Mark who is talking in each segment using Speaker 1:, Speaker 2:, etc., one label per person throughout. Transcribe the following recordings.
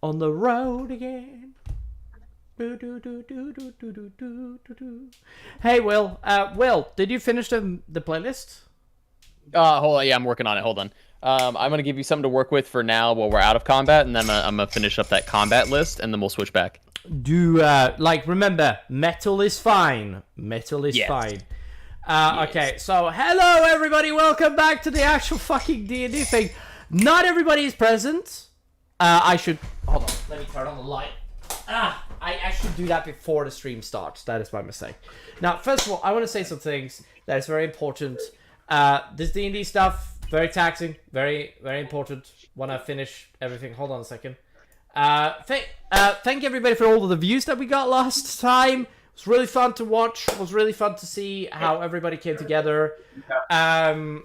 Speaker 1: on the road again. Hey, Will. Will, did you finish the playlist?
Speaker 2: Hold on. Yeah, I'm working on it. Hold on. I'm gonna give you something to work with for now while we're out of combat, and then I'm gonna finish up that combat list, and then we'll switch back.
Speaker 1: Remember, metal is fine. Metal is fine.
Speaker 2: Yes.
Speaker 1: Okay, so hello everybody, welcome back to the actual fucking D&D thing. Not everybody is present. Hold on, let me turn on the light. I should do that before the stream starts. That is my mistake. Now, first of all, I want to say some things that is very important. This D&D stuff, very taxing, very, very important. Want to finish everything. Hold on a second. Thank everybody for all of the views that we got last time. It was really fun to watch. It was really fun to see how everybody came together. So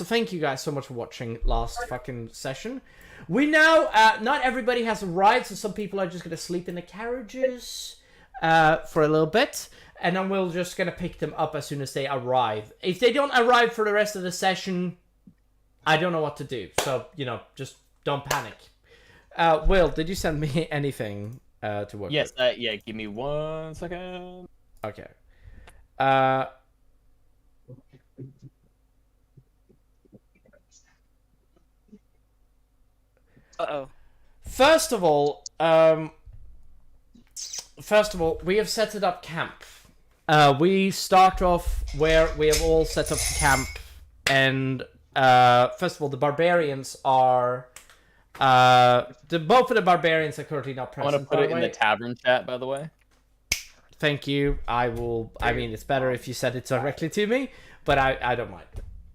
Speaker 1: thank you guys so much for watching last fucking session. We now, not everybody has arrived, so some people are just gonna sleep in the carriages, for a little bit. And then we're just gonna pick them up as soon as they arrive. If they don't arrive for the rest of the session, I don't know what to do. So, just don't panic. Will, did you send me anything to work
Speaker 2: Yes,
Speaker 1: with?
Speaker 2: yeah, give me 1 second.
Speaker 1: Okay.
Speaker 3: Uh-oh.
Speaker 1: First of all, we have set it up camp. We start off where we have all set up camp, and first of all, the barbarians are both of the barbarians are currently not
Speaker 2: I
Speaker 1: present.
Speaker 2: want to put it in the tavern chat, by the way.
Speaker 1: Thank you. I mean, it's better if you said it directly to me, but I don't mind.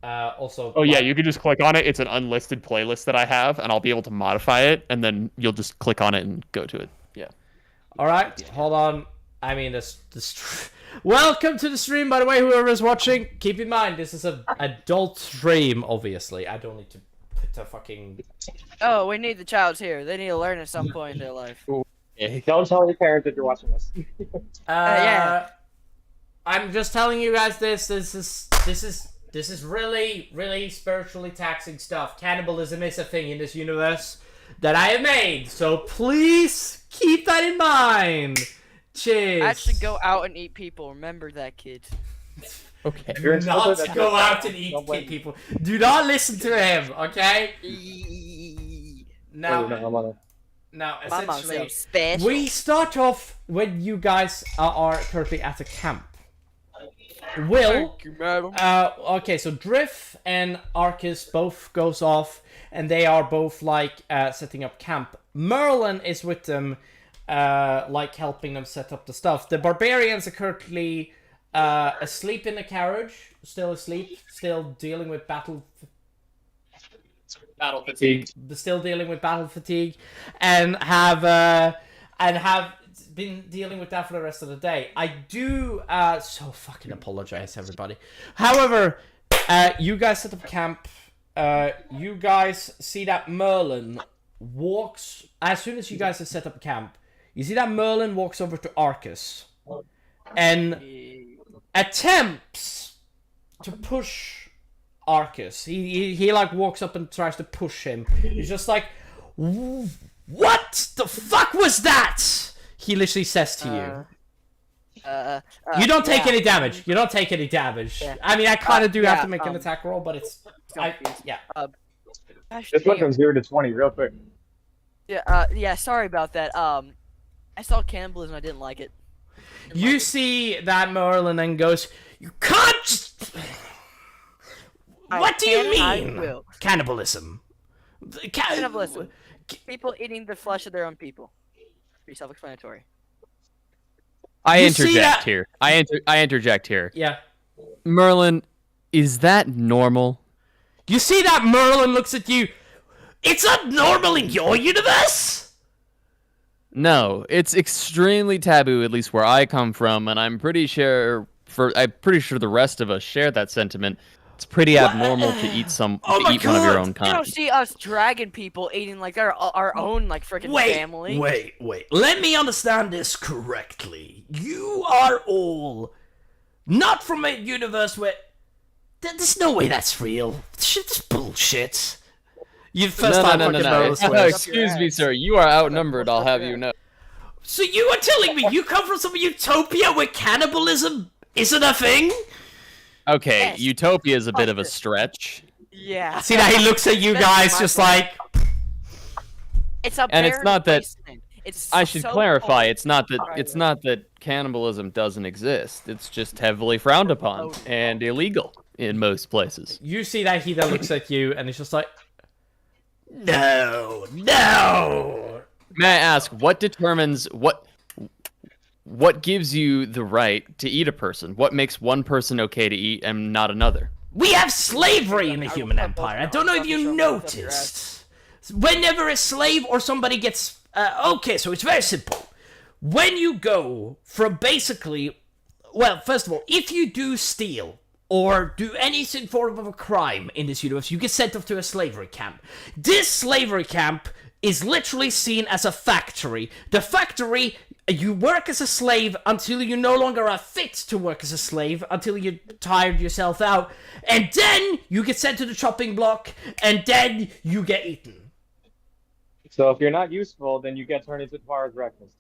Speaker 1: Also.
Speaker 4: Oh yeah, you can just click on it. It's an unlisted playlist that I have, and I'll be able to modify it, and then you'll just click on it and go to it. Yeah.
Speaker 1: All right, hold on. I mean, welcome to the stream, by the way, whoever's watching. Keep in mind, this is an adult stream, obviously. I don't need to put a fucking...
Speaker 3: Oh, we need the child's here. They need to learn at some point in their life.
Speaker 5: Don't tell your parents that you're watching this.
Speaker 3: Yeah.
Speaker 1: I'm just telling you guys this is really, really spiritually taxing stuff. Cannibalism is a thing in this universe that I have made, so please keep that in mind. Cheers.
Speaker 3: Actually, go out and eat people. Remember that, kid.
Speaker 2: Okay.
Speaker 1: Do not go out and eat people. Do not listen to him, okay? Now, essentially, we start off when you guys are currently at a camp. Will,
Speaker 3: Thank you, madam.
Speaker 1: okay, so Drift and Arcus both goes off, and they are both setting up camp. Merlin is with them, helping them set up the stuff. The barbarians are currently asleep in the carriage, still asleep, still dealing with battle fatigue, and have been dealing with that for the rest of the day. I do so fucking apologize, everybody. However, you guys set up camp. You guys see that Merlin walks as soon as you guys have set up camp. You see that Merlin walks over to Arcus and attempts to push Arcus. He walks up and tries to push him. He's just like, what the fuck was that? He literally says to you. You don't take any damage. You don't take any damage.
Speaker 3: Yeah.
Speaker 1: I mean, I kind of do have to make an attack roll, but it's...
Speaker 5: This went from 0 to 20 real quick.
Speaker 3: Yeah, sorry about that. I saw cannibalism, I didn't like it.
Speaker 1: You see that Merlin and goes, you can't... What do you mean? Cannibalism.
Speaker 3: Cannibalism. People eating the flesh of their own people. Pretty self-explanatory.
Speaker 2: I
Speaker 1: You see
Speaker 2: interject
Speaker 1: that-
Speaker 2: here. I interject here.
Speaker 1: Yeah.
Speaker 2: Merlin, is that normal?
Speaker 1: You see that Merlin looks at you. It's not normal in your universe?
Speaker 2: No, it's extremely taboo, at least where I come from, and I'm pretty sure the rest of us share that sentiment. It's pretty abnormal to eat one of your own
Speaker 3: You
Speaker 2: kind.
Speaker 3: don't see us dragon people eating our own freaking family.
Speaker 1: Wait. Let me understand this correctly. You are all not from a universe where... There's no way that's real. Shit, this bullshit. You first time fucking Merlin swears.
Speaker 2: Excuse me, sir. You are outnumbered, I'll have you know.
Speaker 1: So you are telling me you come from some utopia where cannibalism isn't a thing?
Speaker 2: Okay,
Speaker 3: Yes.
Speaker 2: utopia is a bit of a stretch.
Speaker 3: Yeah.
Speaker 1: See that he looks at you
Speaker 3: That's
Speaker 1: guys
Speaker 3: my
Speaker 1: just
Speaker 3: point.
Speaker 1: like,
Speaker 3: It's a
Speaker 2: And it's
Speaker 3: barren
Speaker 2: not that-
Speaker 3: wasteland. It's
Speaker 2: I should
Speaker 3: so
Speaker 2: clarify,
Speaker 3: cold.
Speaker 2: it's not that cannibalism doesn't exist. It's just heavily frowned upon and illegal in most places.
Speaker 1: you see that he then looks at you and he's just like, no, no.
Speaker 2: May I ask, what determines what gives you the right to eat a person? What makes one person okay to eat and not another?
Speaker 1: We have slavery in the human empire. I don't know if you noticed. Whenever a slave or somebody gets... okay, so it's very simple. When you go from basically... Well, first of all, if you do steal or do any form of a crime in this universe, you get sent off to a slavery camp. This slavery camp is literally seen as a factory. The factory... You work as a slave until you no longer are fit to work as a slave, until you tired yourself out, and then you get sent to the chopping block, and then you get eaten.
Speaker 5: So if you're not useful, then you get turned into tomorrow's breakfast.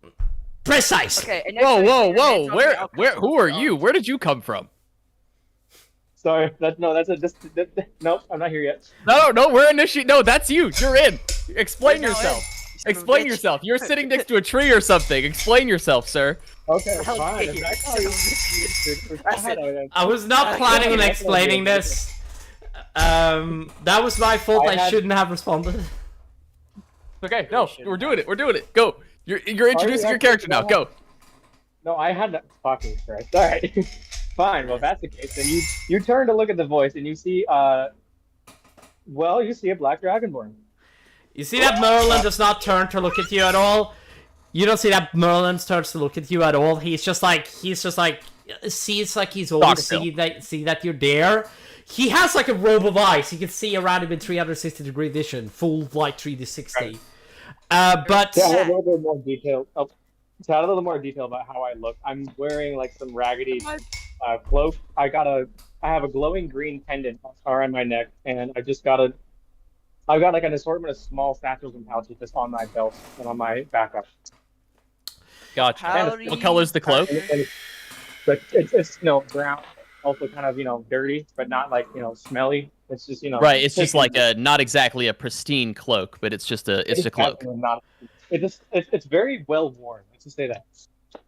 Speaker 1: Precise.
Speaker 3: Okay. And
Speaker 2: Whoa,
Speaker 3: next
Speaker 2: whoa,
Speaker 3: time
Speaker 2: whoa!
Speaker 3: you're gonna
Speaker 2: Where?
Speaker 3: tell me,
Speaker 2: Who are you? Where did you come from?
Speaker 5: Sorry, nope, I'm not here yet.
Speaker 2: No, we're initiating. No, that's you. You're in. Explain
Speaker 3: You're now
Speaker 2: yourself.
Speaker 3: in, son of a
Speaker 2: Explain
Speaker 3: bitch.
Speaker 2: yourself. You're sitting next to a tree or something. Explain yourself, sir.
Speaker 5: Okay,
Speaker 3: How
Speaker 5: fine.
Speaker 3: dare you.
Speaker 5: That's how you-
Speaker 1: I was not planning on explaining this. That was my fault. I shouldn't have responded.
Speaker 2: Okay, no, we're doing it. We're doing it. Go. You're introducing your character now. Go.
Speaker 5: No, I had that fucking Christ. All right, fine. Well, if that's the case, then you turn to look at the voice and you see you see a black dragonborn.
Speaker 1: You see that Merlin does not turn to look at you at all. You don't see that Merlin starts to look at you at all. He's just like sees like he's always see that you're there. He has like a robe of eyes. You can see around him in 360-degree vision, full like 360.
Speaker 5: Right.
Speaker 1: But
Speaker 5: To add a little bit more detail. To add a little more detail about how I look, I'm wearing like some raggedy cloak. I have a glowing green pendant around my neck, and I've got like an assortment of small satchels and pouches just on my belt and on my backup.
Speaker 2: Gotcha.
Speaker 3: How do
Speaker 2: What
Speaker 3: you-
Speaker 2: color's the cloak?
Speaker 5: But it's brown, also kind of dirty, but not like smelly. It's just
Speaker 2: Right. It's just like a not exactly a pristine cloak, but it's just a cloak.
Speaker 5: definitely not. It's very well worn. Let's just say that.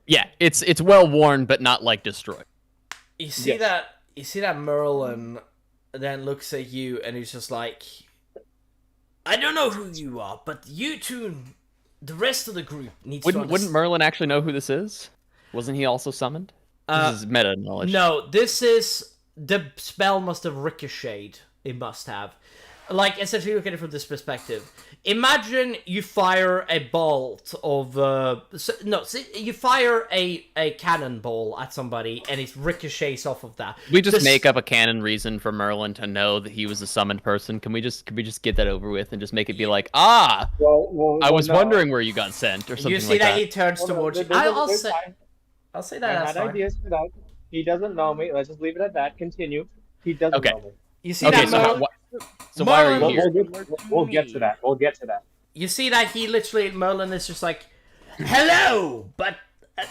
Speaker 2: Yeah. It's well worn, but not like destroyed.
Speaker 1: you see
Speaker 5: Yes.
Speaker 1: that Merlin then looks at you and he's just like, I don't know who you are, but you two, the rest of the group needs to
Speaker 2: Wouldn't Merlin actually know who this is? Wasn't he also summoned? This is meta knowledge.
Speaker 1: No, this is... The spell must have ricocheted. It must have. Like, essentially look at it from this perspective. Imagine you fire a bolt of... you fire a cannonball at somebody and it ricochets off of that.
Speaker 2: We just
Speaker 1: This-
Speaker 2: make up a canon reason for Merlin to know that he was a summoned person. Can we just get that over with and just make it be like, I was
Speaker 5: no.
Speaker 2: wondering where you got sent or something
Speaker 1: You see
Speaker 2: like
Speaker 1: that
Speaker 2: that.
Speaker 1: he turns
Speaker 5: Well, no,
Speaker 1: towards you.
Speaker 5: there's a-
Speaker 1: I'll
Speaker 5: there's
Speaker 1: say...
Speaker 5: time.
Speaker 1: I'll say
Speaker 5: I
Speaker 1: that, that's
Speaker 5: had
Speaker 1: fine.
Speaker 5: ideas for that. He doesn't know me. Let's just leave it at that. Continue. He doesn't
Speaker 2: Okay.
Speaker 5: know me.
Speaker 1: You see
Speaker 2: Okay,
Speaker 1: that
Speaker 2: so
Speaker 1: Merlin...
Speaker 2: why are you
Speaker 1: Merlin-
Speaker 2: here?
Speaker 5: We'll get to that. We'll get to that.
Speaker 1: You see that he literally, Merlin is just like, hello, but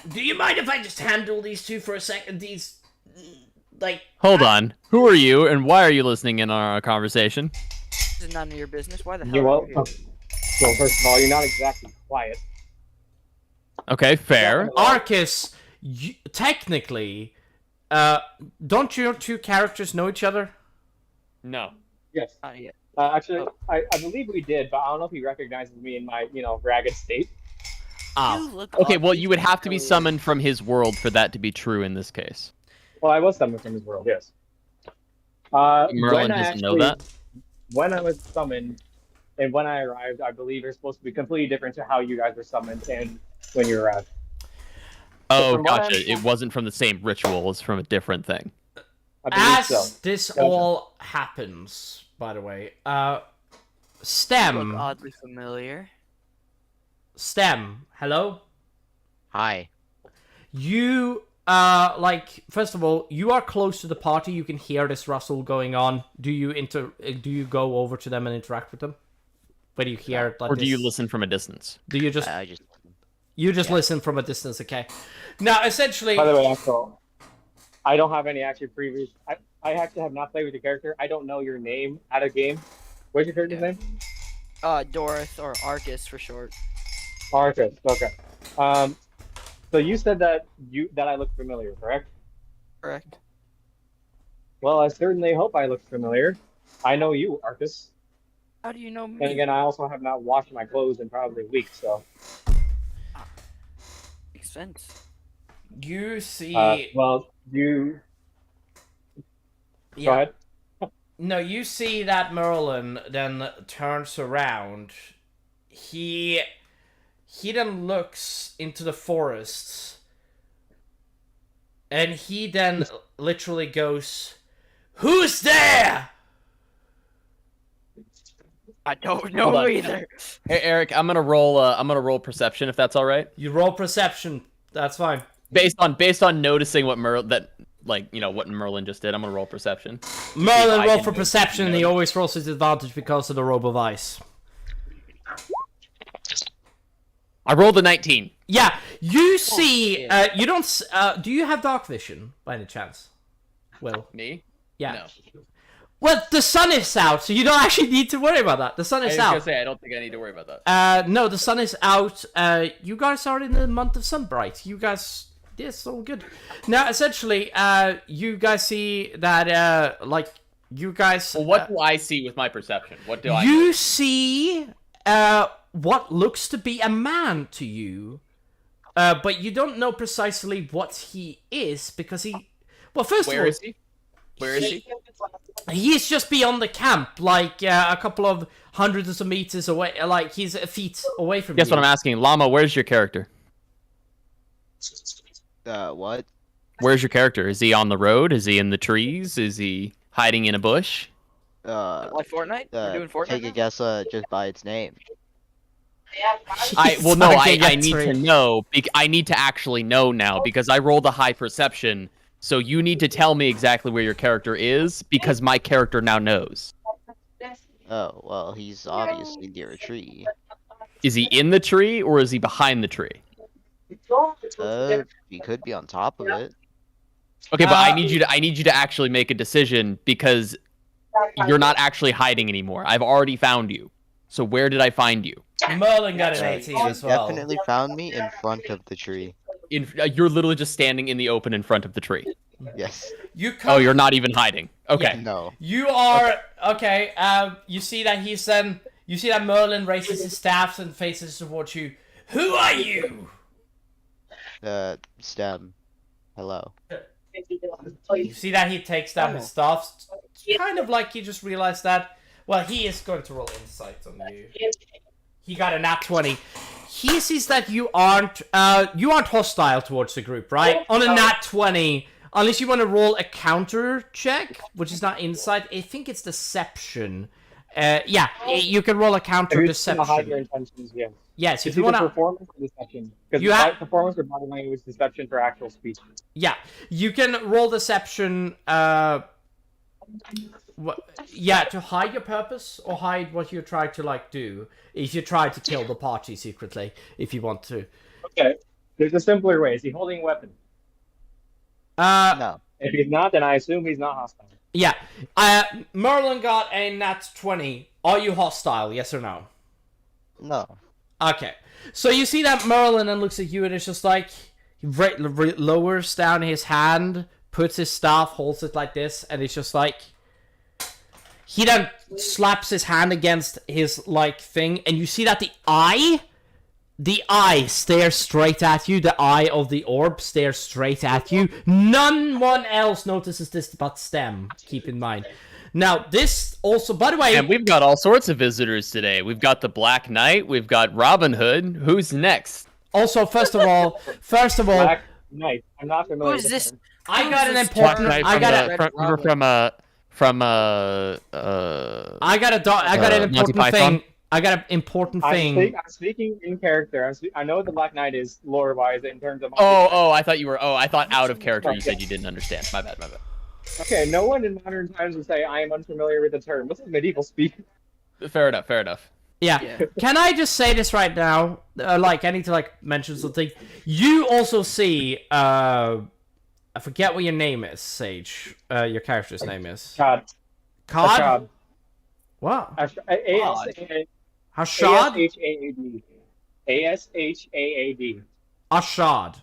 Speaker 1: do you mind if I just handle these two for a second? These, like...
Speaker 2: Hold on. Who are you and why are you listening in on our conversation?
Speaker 3: This is none of your business. Why the hell?
Speaker 5: You're
Speaker 3: are you
Speaker 5: welcome.
Speaker 3: here?
Speaker 5: Well, first of all, you're not exactly quiet.
Speaker 2: Okay, fair.
Speaker 1: Arcus, technically, don't your two characters know each other?
Speaker 2: No.
Speaker 5: Yes.
Speaker 3: Not yet.
Speaker 5: Actually, I believe we did, but I don't know if he recognizes me in my, ragged state.
Speaker 1: Oh.
Speaker 3: You look
Speaker 2: Okay, well,
Speaker 3: awfully
Speaker 2: you would have to be
Speaker 3: familiar.
Speaker 2: summoned from his world for that to be true in this case.
Speaker 5: Well, I was summoned from his world, yes.
Speaker 2: Merlin
Speaker 5: when I
Speaker 2: doesn't know
Speaker 5: actually-
Speaker 2: that?
Speaker 5: When I was summoned, and when I arrived, I believe you're supposed to be completely different to how you guys were summoned and when you arrived.
Speaker 2: Oh,
Speaker 5: from what
Speaker 2: gotcha.
Speaker 5: I'm-
Speaker 2: It wasn't from the same ritual. It's from a different thing.
Speaker 5: I believe
Speaker 1: As
Speaker 5: so.
Speaker 1: this
Speaker 5: Gotcha.
Speaker 1: all happens, by the way,
Speaker 3: You look
Speaker 1: Stem,
Speaker 3: oddly familiar.
Speaker 1: hello?
Speaker 6: Hi.
Speaker 1: You, first of all, you are close to the party. You can hear this rustle going on. Do you go over to them and interact with them? when you hear it like
Speaker 2: Or do you
Speaker 1: this?
Speaker 2: listen from a distance?
Speaker 1: Do you just
Speaker 6: I just
Speaker 1: listen from a distance? Okay. Now, essentially,
Speaker 5: By the way, Axel, I don't have any actually previous. I actually have not played with your character. I don't know your name at a game. What's your character's name?
Speaker 3: Dorith or Arcus for short.
Speaker 5: Arcus. Okay. So you said that I look familiar, correct?
Speaker 3: Correct.
Speaker 5: Well, I certainly hope I look familiar. I know you, Arcus.
Speaker 3: How do you know me?
Speaker 5: And again, I also have not washed my clothes in probably a week, so.
Speaker 3: Makes sense.
Speaker 1: you see.
Speaker 5: Well, you.
Speaker 1: Yeah.
Speaker 5: Go ahead.
Speaker 1: No, you see that Merlin then turns around. He then looks into the forests. And he then literally goes, "Who's there?"
Speaker 3: I don't
Speaker 2: Hold
Speaker 3: know
Speaker 2: on.
Speaker 3: either.
Speaker 2: Hey, Eric, I'm gonna roll perception if that's all right.
Speaker 1: You roll perception. That's fine.
Speaker 2: Based on noticing what what Merlin just did, I'm gonna roll perception.
Speaker 1: Merlin
Speaker 2: I
Speaker 1: rolled
Speaker 2: can
Speaker 1: for
Speaker 2: do-
Speaker 1: perception, and he
Speaker 2: notice.
Speaker 1: always rolls his advantage because of the robe of ice.
Speaker 2: I rolled a 19.
Speaker 1: Yeah, you see.
Speaker 3: shit.
Speaker 1: You don't. Do you have dark vision by any chance? Will.
Speaker 2: Me?
Speaker 1: Yeah.
Speaker 2: No.
Speaker 1: Well, the sun is out, so you don't actually need to worry about that. The sun
Speaker 2: I
Speaker 1: is
Speaker 2: was gonna
Speaker 1: out.
Speaker 2: say I don't think I need to worry about that.
Speaker 1: No, the sun is out. You guys are in the month of sunbright. You guys, yes, all good. Now, essentially, you guys see that, you guys.
Speaker 2: Well, what do I see with my perception? What do I?
Speaker 1: You see, what looks to be a man to you, but you don't know precisely what he is because he. Well, first of
Speaker 2: Where
Speaker 1: all,
Speaker 2: is he? Where is he?
Speaker 1: he's just beyond the camp, like a couple of hundreds of meters away. Like he's feet away from
Speaker 2: Guess
Speaker 1: you.
Speaker 2: what I'm asking, Llama? Where's your character?
Speaker 6: what?
Speaker 2: Where's your character? Is he on the road? Is he in the trees? Is he hiding in a bush?
Speaker 3: Like Fortnite? We're doing Fortnite
Speaker 6: Take a
Speaker 3: now?
Speaker 6: guess just by its name.
Speaker 2: I
Speaker 1: He's talking
Speaker 2: I
Speaker 1: at
Speaker 2: need to
Speaker 1: three.
Speaker 2: know. I need to actually know now because I rolled a high perception. So you need to tell me exactly where your character is because my character now knows.
Speaker 6: Oh, well, he's obviously near a tree.
Speaker 2: Is he in the tree or is he behind the tree?
Speaker 6: He could be on top of it.
Speaker 2: Okay, but I need you to actually make a decision because you're not actually hiding anymore. I've already found you. So where did I find you?
Speaker 1: Merlin got an
Speaker 6: Uh,
Speaker 1: 18
Speaker 6: you
Speaker 1: as well.
Speaker 6: definitely found me in front of the tree.
Speaker 2: You're literally just standing in the open in front of the tree.
Speaker 6: Yes.
Speaker 1: You come.
Speaker 2: Oh, you're not even hiding. Okay.
Speaker 6: No.
Speaker 1: You are okay. You see that he's then. You see that Merlin raises his staff and faces towards you. Who are you?
Speaker 6: Stem. Hello.
Speaker 1: You see that he takes down his staff, kind of like he just realized that. Well, he is going to roll insight on you. He got a nat 20. He sees that you aren't hostile towards the group, right? On a nat 20, unless you want to roll a counter check, which is not insight. I think it's deception. Yeah, you can roll a counter
Speaker 5: If you just wanna hide your
Speaker 1: deception.
Speaker 5: intentions, yes.
Speaker 1: Yes, if
Speaker 5: It's
Speaker 1: you
Speaker 5: either
Speaker 1: want to.
Speaker 5: performance or deception. Because
Speaker 1: You have-
Speaker 5: performance or body language deception for actual speech.
Speaker 1: Yeah, you can roll deception. Yeah, to hide your purpose or hide what you try to do. If you try to kill the party secretly, if you want to.
Speaker 5: Okay. There's a simpler way. Is he holding a weapon?
Speaker 6: No.
Speaker 5: If he's not, then I assume he's not hostile.
Speaker 1: Yeah. Merlin got a nat 20. Are you hostile? Yes or no?
Speaker 6: No.
Speaker 1: Okay. So you see that Merlin and looks at you and it's just like he lowers down his hand, puts his staff, holds it like this, and it's just like he then slaps his hand against his thing, and you see that the eye stares straight at you. The eye of the orb stares straight at you. None one else notices this but Stem. Keep in mind. Now, this also, by the way,
Speaker 2: And we've got all sorts of visitors today. We've got the Black Knight. We've got Robin Hood. Who's next?
Speaker 1: also first of all,
Speaker 5: Black Knight. I'm not familiar
Speaker 3: Who's
Speaker 5: with
Speaker 3: this?
Speaker 5: the term.
Speaker 1: I got an
Speaker 3: Black
Speaker 1: important.
Speaker 3: Knight
Speaker 1: I got a. I got an
Speaker 2: Monty
Speaker 1: important
Speaker 2: Python?
Speaker 1: thing. I got an important thing.
Speaker 5: I'm speaking in character. I know what the Black Knight is lore-wise in terms of...
Speaker 2: I thought out of character you said you didn't understand. My bad.
Speaker 5: Okay, no one in modern times would say I am unfamiliar with the term. This is medieval speak.
Speaker 2: Fair enough.
Speaker 1: Yeah. Can I just say this right now? I need to mention something. You also see. I forget what your name is, Sage. Your character's name is.
Speaker 5: God.
Speaker 1: Cod.
Speaker 5: Ashad.
Speaker 1: What?
Speaker 5: Ashad.
Speaker 1: Hashad.
Speaker 5: A-S-H-A-A-D. A-S-H-A-A-D.
Speaker 1: Ashad.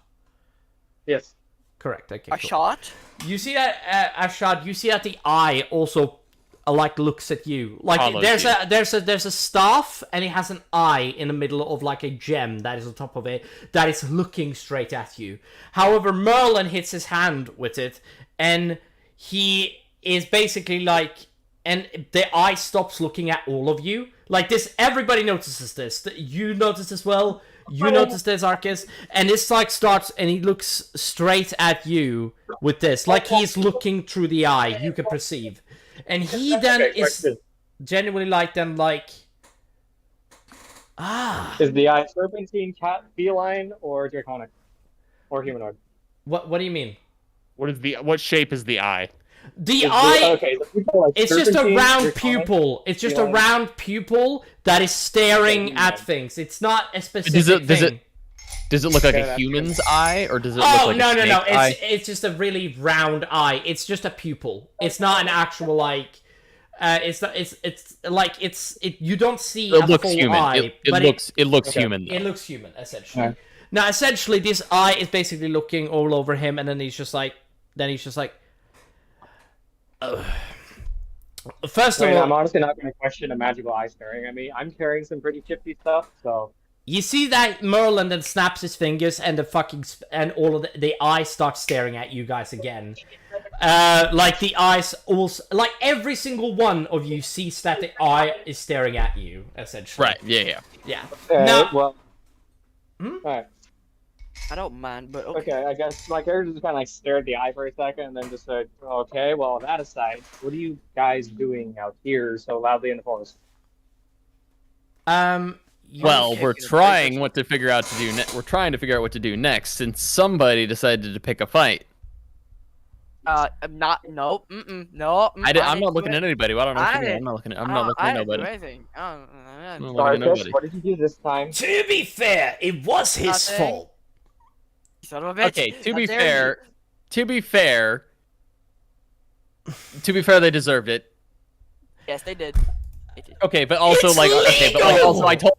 Speaker 5: Yes.
Speaker 1: Correct. Okay.
Speaker 3: A
Speaker 1: Cool.
Speaker 3: shot?
Speaker 1: You see that, Ashad? You see that the eye also looks at you.
Speaker 2: Follows
Speaker 1: There's a staff, and it has an eye in the middle of a gem that is on top of it that is looking straight at you. However, Merlin hits his hand with it, and he is basically and the eye stops looking at all of you. This, everybody notices this. You notice as well. You notice this, Arcus, and this starts, and he looks straight at you with this, he's looking through the eye. You can perceive, and he then is genuinely
Speaker 5: Is the eye serpentine, cat, feline, or draconic, or humanoid?
Speaker 1: What do you mean?
Speaker 4: What shape is the eye?
Speaker 1: The eye.
Speaker 5: Okay,
Speaker 1: It's just a round pupil. It's just a round pupil that is staring at things. It's not a specific thing.
Speaker 2: Does it look like a human's eye, or does it look like
Speaker 1: no,
Speaker 2: a snake
Speaker 1: no.
Speaker 2: eye?
Speaker 1: It's just a really round eye. It's just a pupil. It's not an actual you don't see
Speaker 2: It
Speaker 1: a
Speaker 2: looks
Speaker 1: full
Speaker 2: human.
Speaker 1: eye,
Speaker 2: It looks
Speaker 5: Okay.
Speaker 2: human. Though.
Speaker 1: It looks human, essentially. Now, essentially, this eye is basically looking all over him, and then he's just First of all,
Speaker 5: I'm honestly not going to question a magical eye staring at me. I'm carrying some pretty shifty stuff, so.
Speaker 1: you see that Merlin then snaps his fingers, and and all of the eye starts staring at you guys again. The eyes also, every single one of you sees that the eye is staring at you, essentially.
Speaker 2: Right? Yeah.
Speaker 1: Yeah.
Speaker 5: Okay,
Speaker 1: Now,
Speaker 5: well. Alright.
Speaker 3: I don't mind, but okay.
Speaker 5: Okay, I guess my character just kind of stared at the eye for a second and then just said, okay, well, that aside, what are you guys doing out here so loudly in the forest?
Speaker 2: We're trying what to figure out to do. We're trying to figure out what to do next, since somebody decided to pick a fight.
Speaker 3: I'm not. No. No.
Speaker 2: I'm not looking at anybody. I don't know. I'm not looking at. I'm not looking at nobody.
Speaker 3: Anything.
Speaker 2: I'm not looking
Speaker 5: Sorry,
Speaker 2: at
Speaker 5: Chris,
Speaker 2: nobody.
Speaker 5: what did you do this time?
Speaker 1: to be fair, it was his
Speaker 3: Nothing.
Speaker 1: fault.
Speaker 3: Son of a bitch.
Speaker 2: Okay. To
Speaker 3: How
Speaker 2: be
Speaker 3: dare
Speaker 2: fair, they deserved it.
Speaker 3: you. Yes, they did. They did.
Speaker 2: Okay, but also
Speaker 1: It's
Speaker 2: also I
Speaker 1: legal!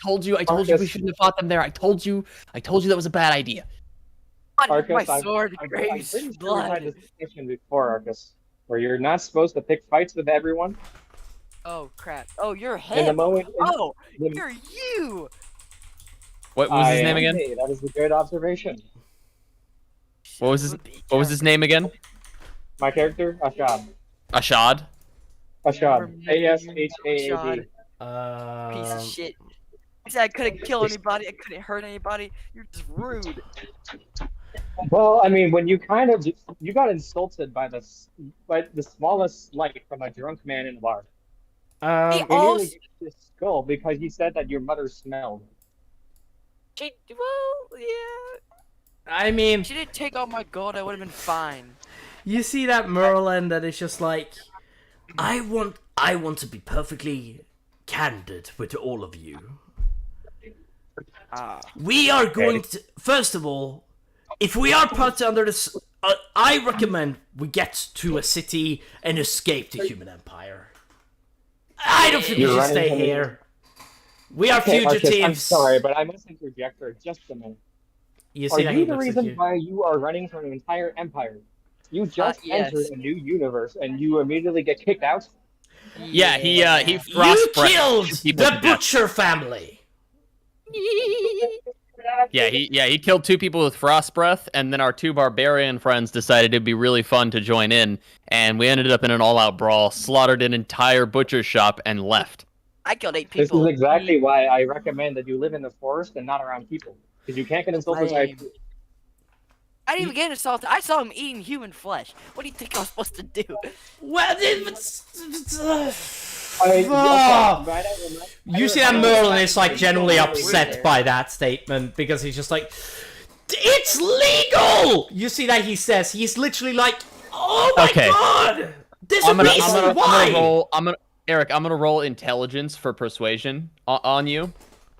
Speaker 2: told you we shouldn't have fought them there. I told you that was a bad idea.
Speaker 5: Arcus,
Speaker 3: My
Speaker 5: I'm
Speaker 3: sword
Speaker 5: pretty
Speaker 3: craves
Speaker 5: sure we've had
Speaker 3: blood.
Speaker 5: this discussion before, Arcus, where you're not supposed to pick fights with everyone.
Speaker 3: Oh crap. Oh, you're
Speaker 5: In the
Speaker 3: him.
Speaker 5: moment.
Speaker 3: Oh,
Speaker 5: the-
Speaker 3: you're you.
Speaker 2: What was his
Speaker 5: I
Speaker 2: name
Speaker 5: am
Speaker 2: again?
Speaker 5: me. That is a good observation.
Speaker 2: What was his name again?
Speaker 5: My character, Ashad.
Speaker 2: Ashad.
Speaker 5: Ashad. A-S-H-A-A-D.
Speaker 3: Piece of shit. I said I couldn't kill anybody. I couldn't hurt anybody. You're just rude.
Speaker 5: Well, I mean, when you got insulted by the smallest slight from a drunk man in a bar.
Speaker 3: He
Speaker 5: He
Speaker 3: also.
Speaker 5: nearly gave you his skull because he said that your mother smelled.
Speaker 3: Well, yeah.
Speaker 1: I mean,
Speaker 3: She didn't take all my gold. I would have been fine.
Speaker 1: you see that Merlin that is just I want to be perfectly candid with all of you. We are going to, first of all, if we are put under this, I recommend we get to a city and escape the human empire. I don't think we
Speaker 5: You're
Speaker 1: should
Speaker 5: running
Speaker 1: stay
Speaker 5: from the-
Speaker 1: here. We are
Speaker 5: Okay, Arcus,
Speaker 1: fugitives.
Speaker 5: I'm sorry, but I must interject for just a minute.
Speaker 1: You
Speaker 5: Are
Speaker 1: see that
Speaker 5: you
Speaker 1: he
Speaker 5: the
Speaker 1: looks at
Speaker 5: reason
Speaker 1: you.
Speaker 5: why you are running from an entire empire? You just
Speaker 3: yes.
Speaker 5: entered a new universe and you immediately get kicked out?
Speaker 2: Yeah, he
Speaker 1: You
Speaker 2: frost-breathed
Speaker 1: killed
Speaker 2: people
Speaker 1: the
Speaker 2: to death.
Speaker 1: Butcher family.
Speaker 2: He killed 2 people with frost breath, and then our 2 barbarian friends decided it'd be really fun to join in, and we ended up in an all-out brawl, slaughtered an entire butcher shop, and left.
Speaker 3: I killed 8
Speaker 5: This
Speaker 3: people.
Speaker 5: is exactly why I recommend that you live in the forest and not around people. Because you can't get insulted by
Speaker 3: Lame. I didn't even get insulted. I saw him eating human flesh. What do you think I was supposed to do?
Speaker 1: Well, you see that Merlin is genuinely upset by that statement because he's just it's legal! You see that he says, he's literally oh my
Speaker 2: Okay.
Speaker 1: god! There's
Speaker 2: I'm
Speaker 1: a
Speaker 2: gonna
Speaker 1: reason why!
Speaker 2: roll. Eric, I'm gonna roll intelligence for persuasion on you,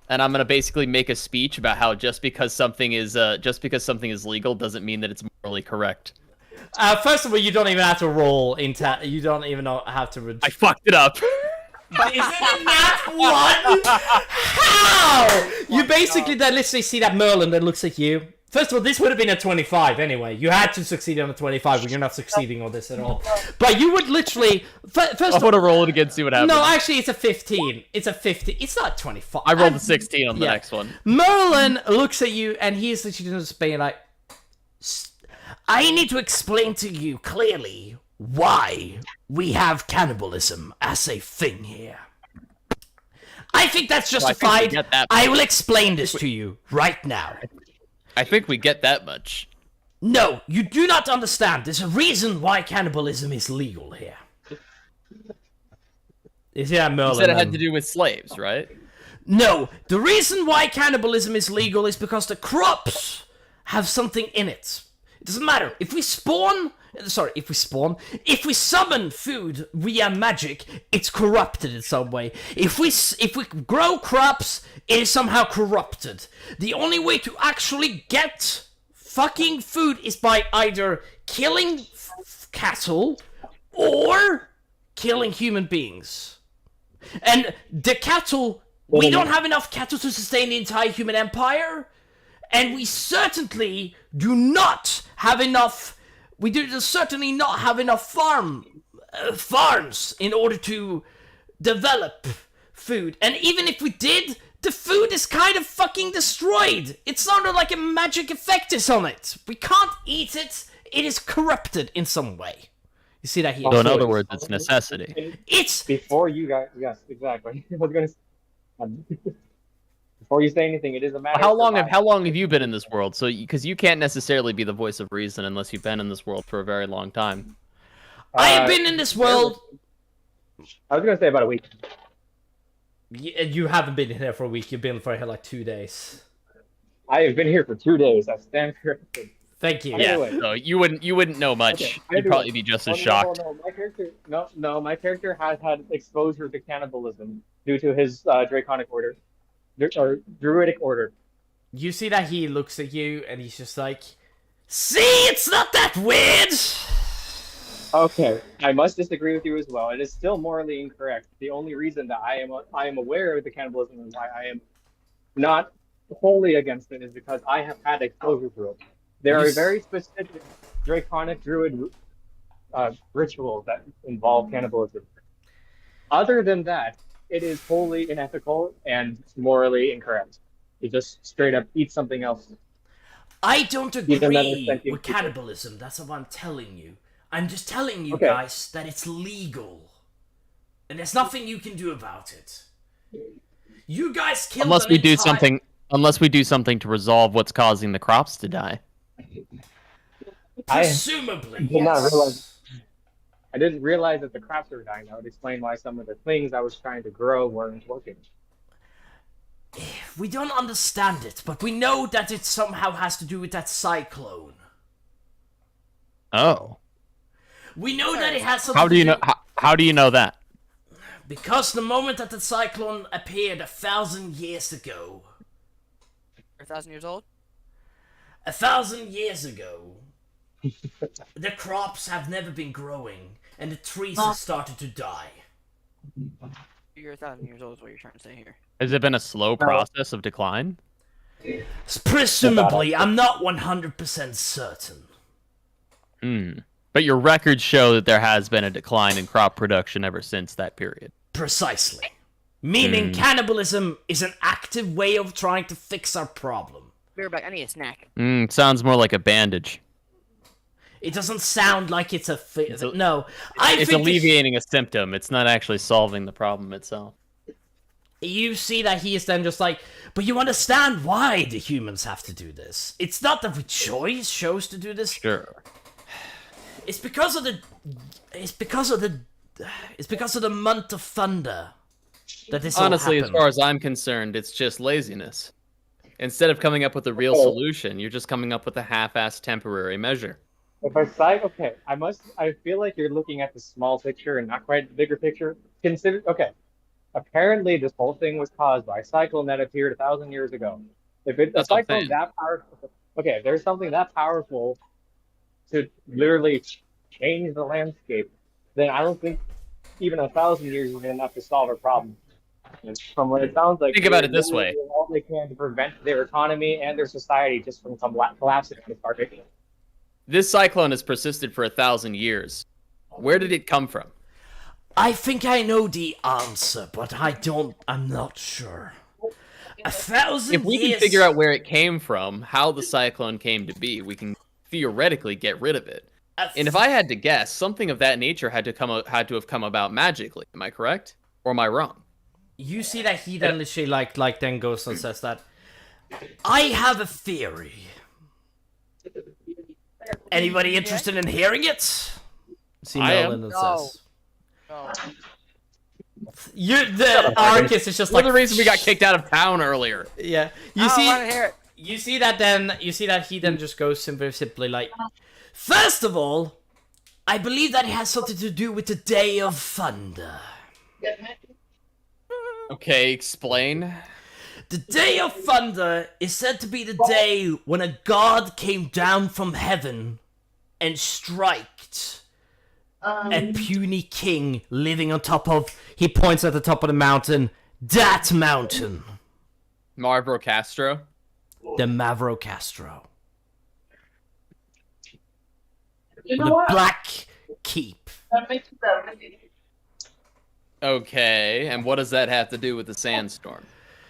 Speaker 2: and I'm gonna basically make a speech about how just because something is legal doesn't mean that it's morally correct.
Speaker 1: First of all, you don't even have to roll you don't even have to.
Speaker 2: I fucked it up.
Speaker 1: Is it a nat 1? How? You basically then literally see that Merlin that looks like you. First of all, this would have been a 25 anyway. You had to succeed on a 25, but you're not succeeding on this at all. But you would literally... First
Speaker 2: I'm gonna roll it again, see what happens.
Speaker 1: No, actually, it's a 15. It's a 15. It's not 25.
Speaker 2: I rolled a 16 on the next one.
Speaker 1: Merlin looks at you, and he's literally just being like... I need to explain to you clearly why we have cannibalism as a thing here. I think that's justified. I will explain this to you right now.
Speaker 2: I think we get that much.
Speaker 1: No, you do not understand. There's a reason why cannibalism is legal here. Is that Merlin?
Speaker 2: You said it had to do with slaves, right?
Speaker 1: No, the reason why cannibalism is legal is because the crops have something in it. It doesn't matter. If we summon food via magic, it's corrupted in some way. If we grow crops, it is somehow corrupted. The only way to actually get fucking food is by either killing cattle or killing human beings. And the cattle, we don't have enough cattle to sustain the entire human empire. And we certainly do not have enough. We do certainly not have enough farms in order to develop food. And even if we did, the food is kind of fucking destroyed. It's not like a magic effect is on it. We can't eat it. It is corrupted in some way. You see that here?
Speaker 2: So in other words, it's necessity.
Speaker 1: It's
Speaker 5: before you guys. Yes, exactly. I was gonna. Before you say anything, it is a matter.
Speaker 2: How long have you been in this world? So because you can't necessarily be the voice of reason unless you've been in this world for a very long time.
Speaker 1: I have been in this world.
Speaker 5: I was gonna say about a week.
Speaker 1: You haven't been here for a week. You've been for here like 2 days.
Speaker 5: I have been here for 2 days. I stand corrected.
Speaker 1: Thank you.
Speaker 2: Yeah, so you wouldn't know much.
Speaker 5: Okay,
Speaker 2: You'd probably be just as shocked.
Speaker 5: My character has had exposure to cannibalism due to his draconic order, or druidic order.
Speaker 1: You see that he looks at you and he's just like, "See, it's not that weird."
Speaker 5: Okay, I must disagree with you as well. It is still morally incorrect. The only reason that I am aware of the cannibalism and why I am not wholly against it is because I have had exposure to it. There are very specific draconic druid rituals that involve cannibalism. Other than that, it is wholly unethical and morally incorrect. You just straight up eat something else.
Speaker 1: I don't agree with cannibalism. That's what I'm telling you. I'm just telling you guys that it's legal. And there's nothing you can do about it. You guys killed
Speaker 2: unless we do something to resolve what's causing the crops to die.
Speaker 1: Presumably,
Speaker 5: I didn't realize that the crops were dying. That would explain why some of the things I was trying to grow weren't working.
Speaker 1: We don't understand it, but we know that it somehow has to do with that cyclone.
Speaker 2: Oh.
Speaker 1: We know that it has something
Speaker 2: How do you know? How do you know that?
Speaker 1: Because the moment that the cyclone appeared 1,000 years ago.
Speaker 3: 1,000 years old?
Speaker 1: 1,000 years ago, the crops have never been growing, and the trees have started to die.
Speaker 3: You're 1,000 years old is what you're trying to say here.
Speaker 2: Has it been a slow process of decline?
Speaker 1: Presumably, I'm not 100% certain.
Speaker 2: But your records show that there has been a decline in crop production ever since that period.
Speaker 1: Precisely. Meaning cannibalism is an active way of trying to fix our problem.
Speaker 3: Be right back, I need a snack.
Speaker 2: Sounds more like a bandage.
Speaker 1: It doesn't sound like it's a... No.
Speaker 2: It's alleviating a symptom. It's not actually solving the problem itself.
Speaker 1: You see that he is then just like, but you understand why the humans have to do this. It's not that we chose to do this.
Speaker 2: Sure.
Speaker 1: It's because of the month of thunder that this
Speaker 2: Honestly,
Speaker 1: all
Speaker 2: as
Speaker 1: happened.
Speaker 2: far as I'm concerned, it's just laziness. Instead of coming up with a real solution, you're just coming up with a half-assed temporary measure.
Speaker 5: If I feel like you're looking at the small picture and not quite the bigger picture. consider. Okay, apparently this whole thing was caused by a cyclone that appeared 1,000 years ago. If a
Speaker 2: That's what I'm
Speaker 5: cyclone
Speaker 2: saying.
Speaker 5: that powerful, okay, if there's something that powerful to literally change the landscape, then I don't think even 1,000 years is enough to solve a problem. And from what it sounds like,
Speaker 2: Think about
Speaker 5: they're
Speaker 2: it this way.
Speaker 5: literally doing all they can to prevent their economy and their society just from collapsing and starvation.
Speaker 2: This cyclone has persisted for 1,000 years. Where did it come from?
Speaker 1: I think I know the answer, but I'm not sure. 1,000
Speaker 2: If we
Speaker 1: years...
Speaker 2: can figure out where it came from, how the cyclone came to be, we can theoretically get rid of it. And if I had to guess, something of that nature had to have come about magically. Am I correct? Or am I wrong?
Speaker 1: You see that he then literally then goes and says that, I have a theory. Anybody interested in hearing it? See
Speaker 4: I am.
Speaker 1: Merlin and
Speaker 3: No.
Speaker 1: says.
Speaker 3: No.
Speaker 1: The Arcus is just
Speaker 2: Like
Speaker 1: like
Speaker 2: the reason we got kicked out of town earlier.
Speaker 1: Yeah.
Speaker 3: I don't want to hear it.
Speaker 1: You see that he then just goes simply like, first of all, I believe that it has something to do with the Day of Thunder.
Speaker 2: Okay, explain.
Speaker 1: The Day of Thunder is said to be the day when a god came down from heaven and striked a puny king living on top of, he points at the top of the mountain, that mountain.
Speaker 2: Marlboro Castro.
Speaker 1: The Mavro Castro. The Black Keep.
Speaker 2: Okay, and what does that have to do with the sandstorm?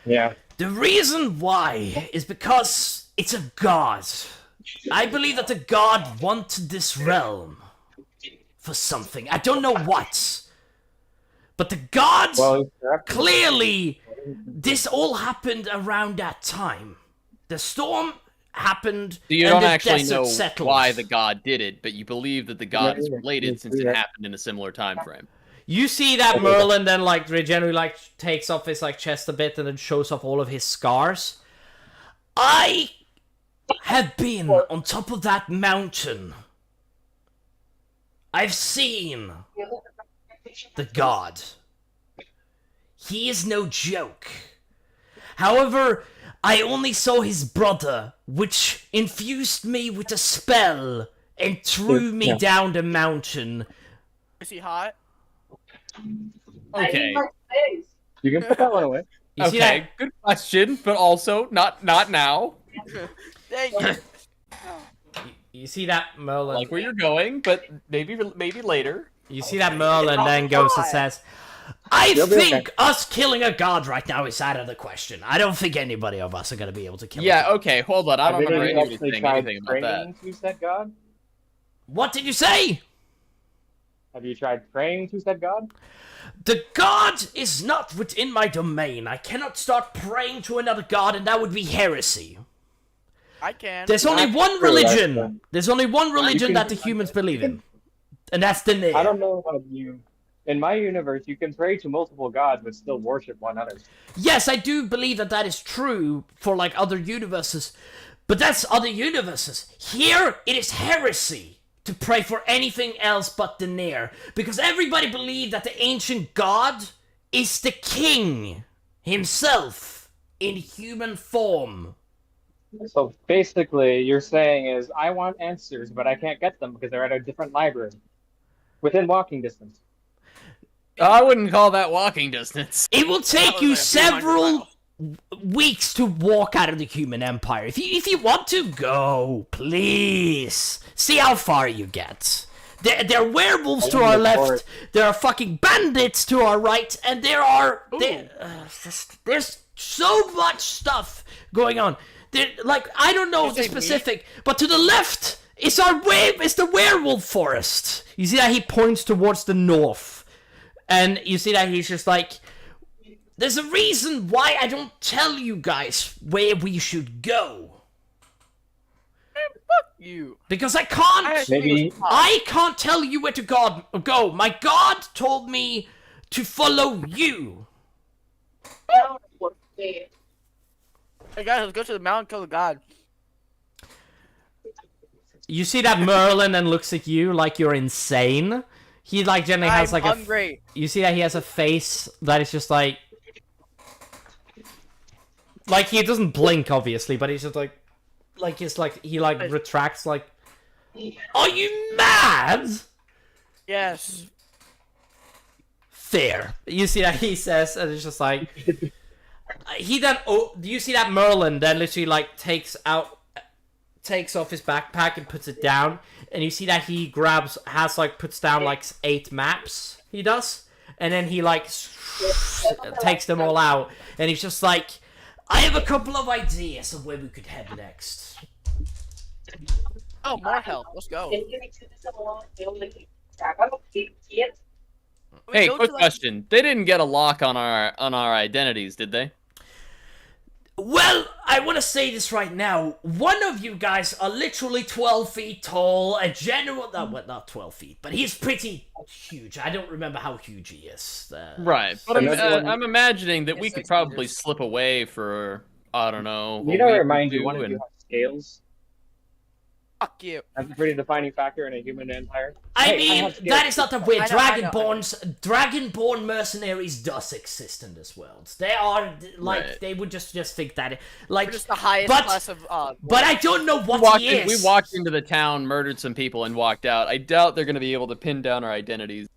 Speaker 5: Yeah.
Speaker 1: The reason why is because it's a god. I believe that the god wanted this realm for something. I don't know what. But the god, clearly, this all happened around that time. The storm happened,
Speaker 2: So you
Speaker 1: and
Speaker 2: don't
Speaker 1: the
Speaker 2: actually
Speaker 1: desert
Speaker 2: know
Speaker 1: settled.
Speaker 2: why the god did it, but you believe that the god is
Speaker 5: Yeah,
Speaker 2: related since it
Speaker 5: yeah.
Speaker 2: happened in a similar time frame.
Speaker 1: You see that Merlin then generally takes off his chest a bit and then shows off all of his scars. I have been on top of that mountain. I've seen the god. He is no joke. However, I only saw his brother, which infused me with a spell and threw me down the mountain.
Speaker 3: Is he hot?
Speaker 2: Okay.
Speaker 5: You can put that one away.
Speaker 1: You see that?
Speaker 2: Okay, good question, but also not now.
Speaker 3: Thank you.
Speaker 1: You see that Merlin?
Speaker 2: Like where you're going, but maybe later.
Speaker 1: You see that Merlin then goes and says, I
Speaker 5: You'll be
Speaker 1: think
Speaker 5: okay.
Speaker 1: us killing a god right now is out of the question. I don't think anybody of us are going to be able to kill a
Speaker 2: Yeah,
Speaker 1: god.
Speaker 2: okay, hold on. I don't
Speaker 5: Have
Speaker 2: remember
Speaker 5: any of you
Speaker 2: anybody
Speaker 5: actually
Speaker 2: saying
Speaker 5: tried
Speaker 2: anything about that.
Speaker 5: praying to said god?
Speaker 1: What did you say?
Speaker 5: Have you tried praying to said god?
Speaker 1: The god is not within my domain. I cannot start praying to another god, and that would be heresy.
Speaker 3: I can.
Speaker 1: There's only
Speaker 5: That's
Speaker 1: one
Speaker 5: true,
Speaker 1: religion.
Speaker 5: that's true.
Speaker 1: There's only one religion
Speaker 5: can-
Speaker 1: that the humans believe in. And that's the
Speaker 5: I don't know about you. In my universe, you can pray to multiple gods but still worship one another.
Speaker 1: Yes, I do believe that that is true for other universes, but that's other universes. Here, it is heresy to pray for anything else but the Nair, because everybody believed that the ancient god is the king himself in human form.
Speaker 5: So basically, you're saying is, I want answers, but I can't get them because they're at a different library. Within walking distance.
Speaker 2: I wouldn't call that walking distance.
Speaker 1: It will take
Speaker 3: was
Speaker 1: you
Speaker 3: like a few hundred
Speaker 1: several
Speaker 3: miles.
Speaker 1: weeks to walk out of the human empire. If you want to go, please see how far you get. There are werewolves to our left. There are fucking bandits to our right, and there's so much stuff going on. I don't know the specific, but to the left is the werewolf forest. You see that he points towards the north, and you see that he's just like, there's a reason why I don't tell you guys where we should go.
Speaker 3: Fuck you.
Speaker 1: Because I can't.
Speaker 5: Maybe
Speaker 1: I can't tell you where to go. My god told me to follow you.
Speaker 3: Hey guys, let's go to the mountain, kill the god.
Speaker 1: You see that Merlin and looks at you like you're insane. He like generally has
Speaker 3: I'm
Speaker 1: like
Speaker 3: hungry.
Speaker 1: you see that he has a face that is just like he doesn't blink obviously, but he's just like it's like he like retracts like, are you mad?
Speaker 3: Yes.
Speaker 1: Fair. You see that he says, and it's just like he then. Oh, do you see that Merlin then literally like takes off his backpack and puts it down, and you see that he puts down like 8 maps. He does, and then he like takes them all out, and he's just like, I have a couple of ideas of where we could head next.
Speaker 3: Oh, more help. Let's go.
Speaker 2: Hey, quick question. They didn't get a lock on our identities, did they?
Speaker 1: Well, I want to say this right now. One of you guys are literally 12 feet tall. A general... No, well, not 12 feet, but he's pretty huge. I don't remember how huge he is.
Speaker 2: Right, but I'm imagining that we could probably slip away for, I don't know...
Speaker 5: You know, remind you, one of you has scales.
Speaker 3: Fuck you.
Speaker 5: That's a pretty defining factor in a human empire.
Speaker 1: I mean, that is not the way.
Speaker 3: I know.
Speaker 1: Dragonborn mercenaries does exist in this world. They are like
Speaker 2: Right.
Speaker 1: they would just think that like
Speaker 3: We're just the highest
Speaker 1: but-
Speaker 3: class of.
Speaker 1: But I don't know what he is.
Speaker 2: We walked into the town, murdered some people, and walked out. I doubt they're going to be able to pin down our identities.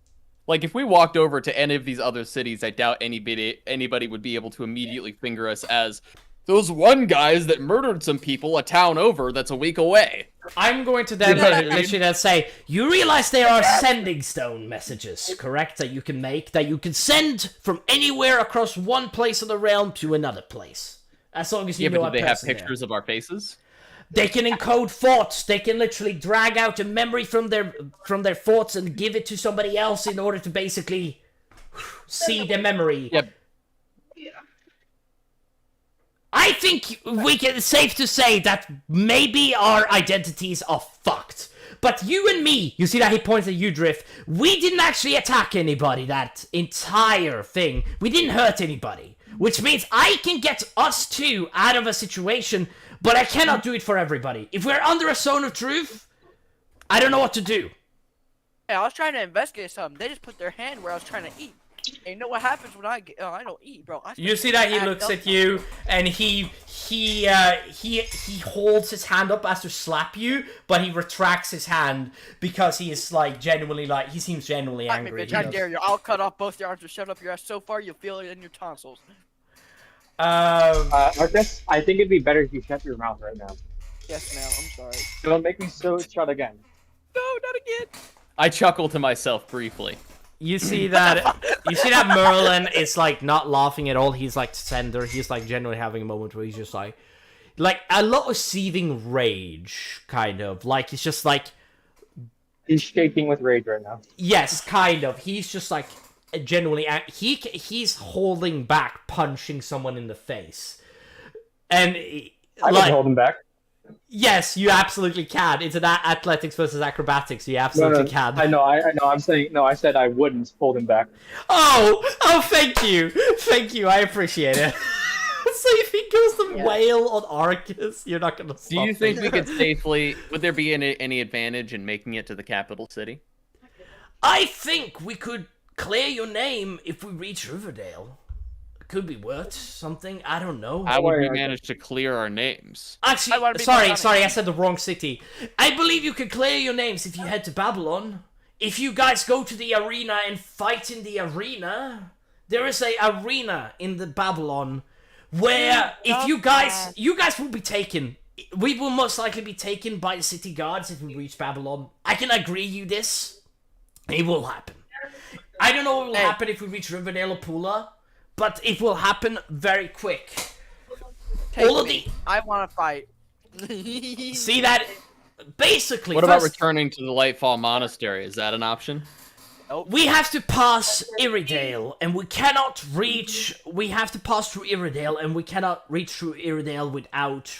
Speaker 2: Like, if we walked over to any of these other cities, I doubt anybody would be able to immediately finger us as those one guys that murdered some people a town over that's a week away.
Speaker 1: I'm going to then literally then say, you realize there are sending stone messages, correct? That you can make, that you can send from anywhere across one place of the realm to another place. As long as you know
Speaker 2: but
Speaker 1: a
Speaker 2: do they have
Speaker 1: person there.
Speaker 2: pictures of our faces?
Speaker 1: They can encode thoughts. They can literally drag out a memory from their thoughts and give it to somebody else in order to basically see the memory.
Speaker 2: Yep.
Speaker 1: I think it's safe to say that maybe our identities are fucked. But you and me, you see that he points at you, Drift, we didn't actually attack anybody that entire thing. We didn't hurt anybody. Which means I can get us two out of a situation, but I cannot do it for everybody. If we're under a zone of truth, I don't know what to do.
Speaker 3: Hey, I was trying to investigate something. They just put their hand where I was trying to eat. And you know what happens when I don't eat, bro?
Speaker 1: You see that he looks at you and he holds his hand up as to slap you, but he retracts his hand because he is like genuinely like he seems genuinely
Speaker 3: Slap me,
Speaker 1: angry.
Speaker 3: bitch, I dare you. I'll cut off both your arms and shove it up your ass so far you'll feel it in your tonsils.
Speaker 5: Arcus, I think it'd be better if you shut your mouth right now.
Speaker 3: Yes, ma'am. I'm sorry.
Speaker 5: Don't make me so shut again.
Speaker 3: No, not again.
Speaker 2: I chuckle to myself briefly.
Speaker 1: You see that Merlin is like not laughing at all. He's like tender. He's like genuinely having a moment where he's just like a lot of seething rage, kind of like he's just like
Speaker 5: He's shaking with rage right now.
Speaker 1: yes, kind of. He's just like genuinely he's holding back punching someone in the face, and
Speaker 5: I
Speaker 1: like
Speaker 5: can hold him back.
Speaker 1: yes, you absolutely can. It's an athletics versus acrobatics. You absolutely can.
Speaker 5: I know. I'm saying no. I said I wouldn't hold him back.
Speaker 1: Oh, thank you. I appreciate it. So if he goes to wail on Arcus, you're not gonna stop
Speaker 2: Do you
Speaker 1: me.
Speaker 2: think we could safely... Would there be any advantage in making it to the capital city?
Speaker 1: I think we could clear your name if we reach Riverdale. Could be worth something. I don't know.
Speaker 2: How would we manage to clear our names?
Speaker 3: I
Speaker 1: Actually,
Speaker 3: wanna be
Speaker 1: sorry,
Speaker 3: honest.
Speaker 1: I said the wrong city. I believe you could clear your names if you head to Babylon. If you guys go to the arena and fight in the arena, there is a arena in the Babylon where if you guys will be taken. We will most likely be taken by the city guards if we reach Babylon. I can agree you this. It will happen. I don't know what will happen if we reach Riverdale or Pula, but it will happen very quick. All of the
Speaker 3: I want to fight.
Speaker 1: see that basically.
Speaker 2: What about
Speaker 1: first,
Speaker 2: returning to the Lightfall Monastery? Is that an option?
Speaker 1: we have to pass Iridale, and we cannot reach. We have to pass through Iridale, and we cannot reach through Iridale without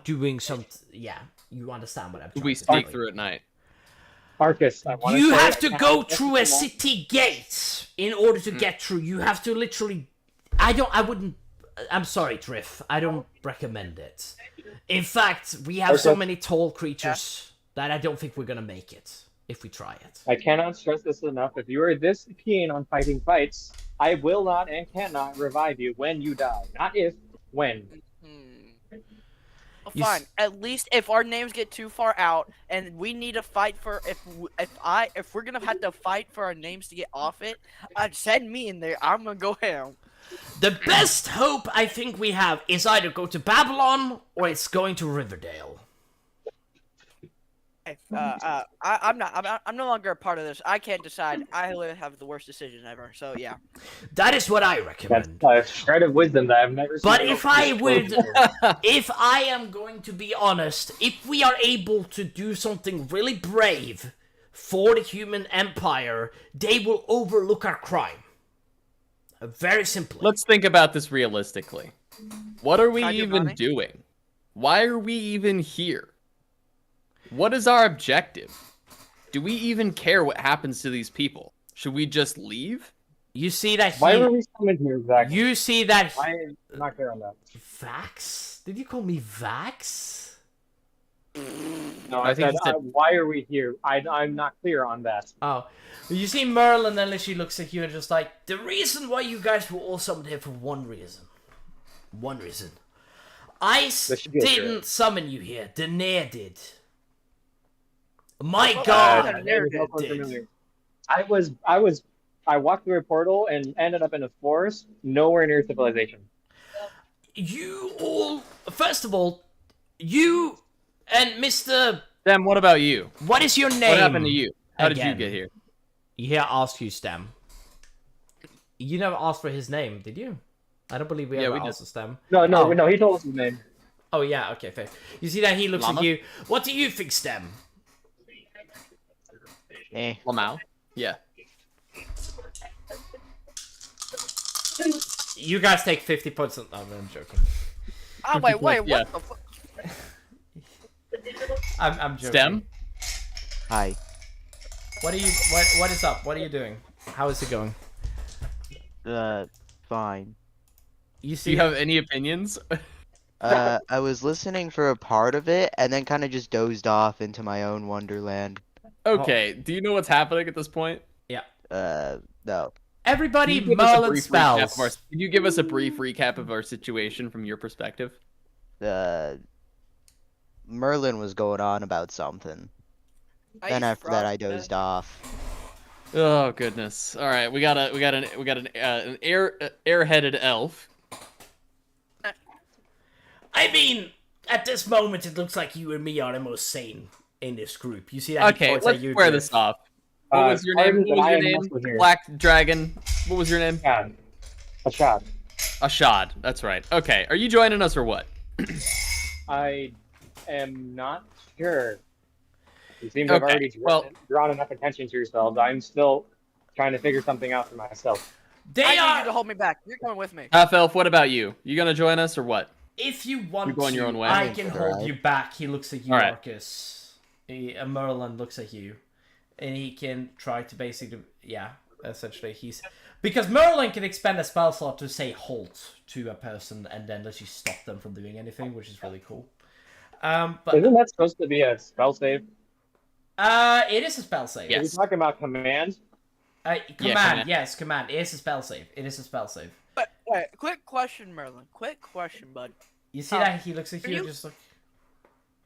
Speaker 1: doing some. Yeah, you understand what I'm
Speaker 2: Would
Speaker 1: trying
Speaker 2: we
Speaker 1: to
Speaker 2: sneak
Speaker 1: say.
Speaker 2: through at night?
Speaker 5: Arcus, I want
Speaker 1: You
Speaker 5: say
Speaker 1: have
Speaker 5: I
Speaker 1: to
Speaker 5: can't
Speaker 1: go
Speaker 5: get
Speaker 1: through a
Speaker 5: along.
Speaker 1: city gate in order to get through. You have to literally. I wouldn't. I'm sorry, Drift. I don't recommend it. In fact, we have so
Speaker 5: Okay.
Speaker 1: many tall creatures that I don't think we're gonna make it. if we try it.
Speaker 5: I cannot stress this enough. If you are this keen on fighting fights, I will not and cannot revive you when you die. Not if, when.
Speaker 3: Well,
Speaker 1: You
Speaker 3: fine.
Speaker 1: s-
Speaker 3: At least if our names get too far out and we need to fight for if we're gonna have to fight for our names to get off it, send me in there. I'm gonna go ham.
Speaker 1: The best hope I think we have is either go to Babylon or it's going to Riverdale.
Speaker 3: I'm no longer a part of this. I can't decide. I literally have the worst decision ever. So yeah.
Speaker 1: That is what I
Speaker 5: That's
Speaker 1: recommend.
Speaker 5: a shred of wisdom that I've never seen.
Speaker 1: But if I would, if I am going to be honest, if we are able to do something really brave for the human empire, they will overlook our crime. Very simply.
Speaker 2: Let's think about this realistically. What are we
Speaker 3: Can I do
Speaker 2: even
Speaker 3: money?
Speaker 2: doing? Why are we even here? What is our objective? Do we even care what happens to these people? Should we just leave?
Speaker 1: You see that
Speaker 5: Why were
Speaker 1: he.
Speaker 5: we summoned here exactly?
Speaker 1: You see that.
Speaker 5: I am not clear on that.
Speaker 1: Vax? Did you call me Vax?
Speaker 5: No,
Speaker 2: I
Speaker 5: I
Speaker 2: think
Speaker 5: said,
Speaker 2: you said-
Speaker 5: why are we here? I'm not clear on that.
Speaker 1: Oh. You see Merlin then she looks at you and just like, the reason why you guys were all summoned here for one reason. One reason.
Speaker 5: This should be a
Speaker 1: didn't summon you here. Daenerys did. My
Speaker 3: Oh,
Speaker 1: god,
Speaker 3: yeah,
Speaker 5: name is
Speaker 1: Daenerys
Speaker 5: no close
Speaker 1: did.
Speaker 5: familiar. I walked through a portal and ended up in a forest, nowhere near civilization.
Speaker 1: You all, first of all, you and Mr.
Speaker 2: Stem, what about you?
Speaker 1: What is your name?
Speaker 2: What happened to you? How did you
Speaker 1: Again.
Speaker 2: get here?
Speaker 1: Yeah, asked you, Stem. You never asked for his name, did you? I don't believe we
Speaker 2: Yeah,
Speaker 1: ever
Speaker 2: we did.
Speaker 1: asked for Stem.
Speaker 5: No,
Speaker 1: Oh.
Speaker 5: no, he told us his name.
Speaker 1: Oh yeah, okay, fair. You see that he looks
Speaker 2: Llama?
Speaker 1: at you. What do you think, Stem?
Speaker 6: Eh.
Speaker 2: Lamau? Yeah.
Speaker 1: You guys take 50 points. On... Oh, I'm joking.
Speaker 3: Oh wait, what
Speaker 2: Yeah.
Speaker 3: the fuck?
Speaker 1: I'm joking.
Speaker 2: Stem?
Speaker 6: Hi.
Speaker 1: What are you? What is up? What are you doing? How is it going?
Speaker 6: Fine.
Speaker 1: You
Speaker 2: Do
Speaker 1: see?
Speaker 2: you have any opinions?
Speaker 6: I was listening for a part of it and then kind of just dozed off into my own wonderland.
Speaker 2: Okay, do you know what's happening at this point?
Speaker 6: No.
Speaker 1: Everybody,
Speaker 2: Can you give us a
Speaker 1: Merlin
Speaker 2: brief recap of
Speaker 1: spells.
Speaker 2: can you give us a brief recap of our situation from your perspective?
Speaker 6: Merlin was going on about something. Then after that, I dozed off.
Speaker 2: Oh goodness! All right, we got an air-headed elf.
Speaker 1: I mean, at this moment, it looks like you and me are the most sane in this group. You see that? He
Speaker 2: Okay,
Speaker 1: points at
Speaker 2: let's
Speaker 1: you,
Speaker 2: square
Speaker 1: Drift.
Speaker 2: this off. What was your name?
Speaker 5: pardon
Speaker 2: What
Speaker 5: that
Speaker 2: was
Speaker 5: I
Speaker 2: your
Speaker 5: am
Speaker 2: name?
Speaker 5: also here.
Speaker 2: Black Dragon. What was your name?
Speaker 5: God. A shot.
Speaker 2: Ashad. That's right. Okay, are you joining us or what?
Speaker 5: I am not sure. You seem to have
Speaker 2: Okay,
Speaker 5: already
Speaker 2: well-
Speaker 5: drawn enough attention to yourselves. I'm still trying to figure something out for myself.
Speaker 1: They
Speaker 3: I need
Speaker 1: are.
Speaker 3: you to hold me back. You're coming with me.
Speaker 2: Half elf. What about you? You gonna join us or what?
Speaker 1: If you want
Speaker 2: You're going
Speaker 1: to,
Speaker 2: your own way?
Speaker 1: I can hold
Speaker 6: Alright.
Speaker 1: you back. He looks at you,
Speaker 2: Alright.
Speaker 1: Marcus. Merlin looks at you, and he can try to basically, yeah, essentially he's because Merlin can expend a spell slot to say halt to a person and then literally stop them from doing anything, which is really cool. But
Speaker 5: Isn't that supposed to be a spell save?
Speaker 1: it is a spell save.
Speaker 5: Are we
Speaker 2: Yes.
Speaker 5: talking about command?
Speaker 1: Command,
Speaker 2: command.
Speaker 1: yes, command. It is a spell save. It is a spell save.
Speaker 3: But wait, quick question, Merlin. Quick question, bud.
Speaker 1: You see
Speaker 3: Oh,
Speaker 1: that he looks at
Speaker 3: can
Speaker 1: you,
Speaker 3: you-
Speaker 1: just like.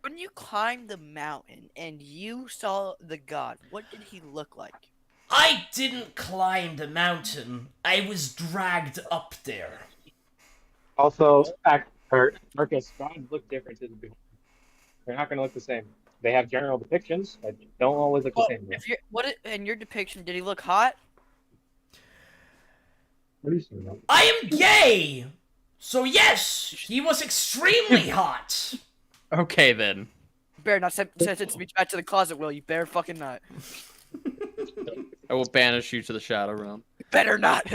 Speaker 3: When you climbed the mountain and you saw the god, what did he look like?
Speaker 1: I didn't climb the mountain. I was dragged up there.
Speaker 5: Also, Marcus, gods look different to the beginning. They're not going to look the same. They have general depictions, but don't always look the
Speaker 3: Well,
Speaker 5: same.
Speaker 3: if you in your depiction, did he look hot?
Speaker 5: What are you saying about?
Speaker 1: I am gay! So yes, he was extremely hot.
Speaker 2: Okay then.
Speaker 3: Better not send me back to the closet, Will. You better fucking not.
Speaker 2: I will banish you to the shadow realm.
Speaker 3: Better not.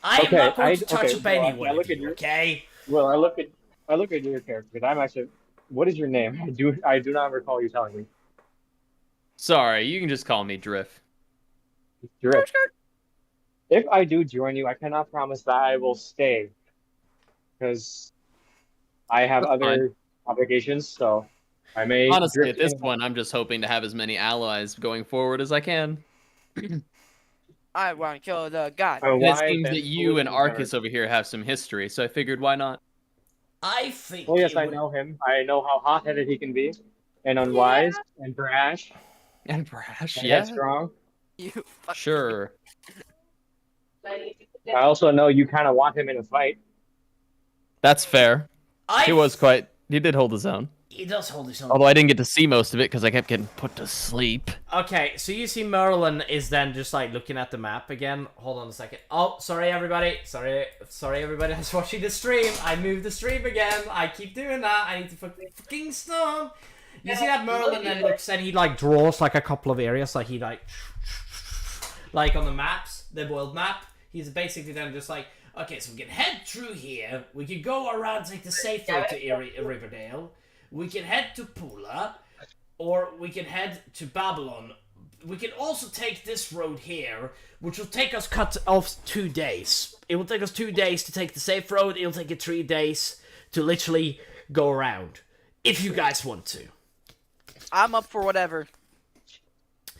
Speaker 1: I am
Speaker 5: Okay,
Speaker 1: not going to touch
Speaker 5: okay,
Speaker 1: up
Speaker 5: well,
Speaker 1: anyone
Speaker 5: I look
Speaker 1: of
Speaker 5: at
Speaker 1: you,
Speaker 5: your-
Speaker 1: okay?
Speaker 5: Well, I look at your character because I'm actually. What is your name? I do not recall you telling me.
Speaker 2: Sorry, you can just call me Drift.
Speaker 5: Drift. If I do join you, I cannot promise that I will stay because I have
Speaker 2: That's
Speaker 5: other obligations. So I may
Speaker 2: Honestly,
Speaker 5: drift
Speaker 2: at this
Speaker 5: in-
Speaker 2: point, I'm just hoping to have as many allies going forward as I can.
Speaker 3: I want to kill the god.
Speaker 5: I'm
Speaker 2: And it
Speaker 5: wise
Speaker 2: seems that you and
Speaker 5: foolish
Speaker 2: Arcus
Speaker 5: dark.
Speaker 2: over here have some history, so I figured why not?
Speaker 1: I think.
Speaker 5: Oh yes,
Speaker 1: it
Speaker 5: I
Speaker 1: would-
Speaker 5: know him. I know how hot-headed he can be, and unwise, and brash,
Speaker 2: And brash,
Speaker 5: and
Speaker 2: yeah,
Speaker 5: headstrong.
Speaker 3: You fuck.
Speaker 2: sure.
Speaker 5: I also know you kind of want him in a fight.
Speaker 2: That's fair.
Speaker 1: I
Speaker 2: He did hold his own.
Speaker 1: He does hold his own.
Speaker 2: Although I didn't get to see most of it because I kept getting put to sleep.
Speaker 1: Okay, so you see Merlin is then just like looking at the map again. Hold on a second. Oh, sorry everybody. Sorry everybody that's watching the stream. I moved the stream again. I keep doing that. I need to fucking stop. You see that Merlin then looks and he like draws like a couple of areas, like he like on the maps, the world map. He's basically then just like, okay, so we can head through here. We can go around, take the safe road to Riverdale. We can head to Pula, or we can head to Babylon. We can also take this road here, which will take us cut off 2 days. It will take us 2 days to take the safe road. It'll take you 3 days to literally go around, if you guys want to.
Speaker 3: I'm up for whatever.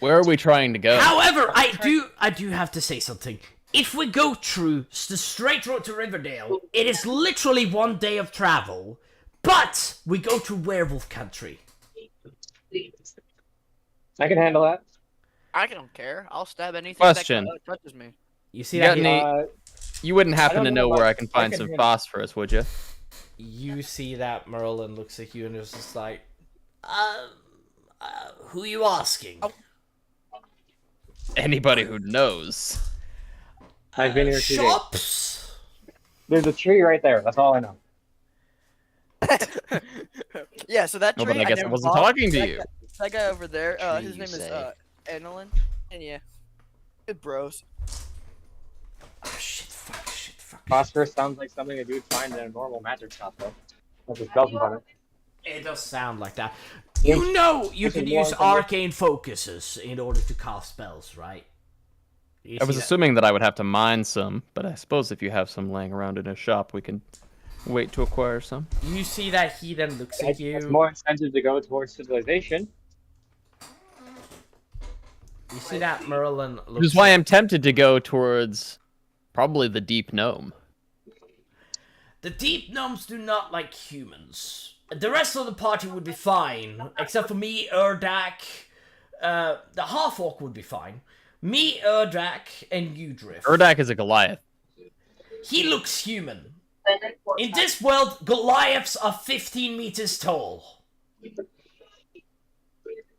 Speaker 2: Where are we trying to go?
Speaker 1: However, I do have to say something. If we go through the straight road to Riverdale, it is literally 1 day of travel. But we go to werewolf country.
Speaker 5: I can handle that.
Speaker 3: I don't care. I'll stab anything
Speaker 2: Question.
Speaker 3: that touches me.
Speaker 1: You see
Speaker 2: You
Speaker 1: that?
Speaker 2: got any-
Speaker 5: Uh,
Speaker 2: You wouldn't happen
Speaker 5: don't
Speaker 2: to
Speaker 5: know
Speaker 2: know where
Speaker 5: about
Speaker 2: I can find some
Speaker 5: second-hand-
Speaker 2: phosphorus, would you?
Speaker 1: You see that Merlin looks at you and is just like, who you asking?
Speaker 3: Oh.
Speaker 2: Anybody who knows.
Speaker 5: I've been here 2 days.
Speaker 1: Shops.
Speaker 5: There's a tree right there. That's all I know.
Speaker 3: Yeah, so that
Speaker 2: No,
Speaker 3: tree.
Speaker 2: but I guess I
Speaker 3: know
Speaker 2: wasn't
Speaker 3: Bob,
Speaker 2: talking to
Speaker 3: that
Speaker 2: you.
Speaker 3: guy- That guy over there,
Speaker 6: Tree,
Speaker 3: his
Speaker 6: you
Speaker 3: name is
Speaker 6: say.
Speaker 3: Annalyn. And yeah, good bros.
Speaker 1: Oh, shit.
Speaker 5: Phosphorus sounds like something a dude find in a normal magic shop, though. That's a spell component.
Speaker 1: It does sound like that. You know you
Speaker 5: It's a
Speaker 1: can
Speaker 5: more
Speaker 1: use
Speaker 5: than-
Speaker 1: arcane focuses in order to cast spells, right? You
Speaker 2: I was
Speaker 1: see that?
Speaker 2: assuming that I would have to mine some, but I suppose if you have some laying around in a shop, we can wait to acquire some.
Speaker 1: You see that he then looks at
Speaker 5: That's
Speaker 1: you.
Speaker 5: more incentive to go towards civilization.
Speaker 1: You see that Merlin looks.
Speaker 2: Which is why I'm tempted to go towards probably the deep gnome.
Speaker 1: The deep gnomes do not like humans. The rest of the party would be fine, except for me, Urdak. The half-orc would be fine. Me, Urdak, and Udriff.
Speaker 2: Urdak is a Goliath.
Speaker 1: He looks human. In this world, Goliaths are 15 meters tall.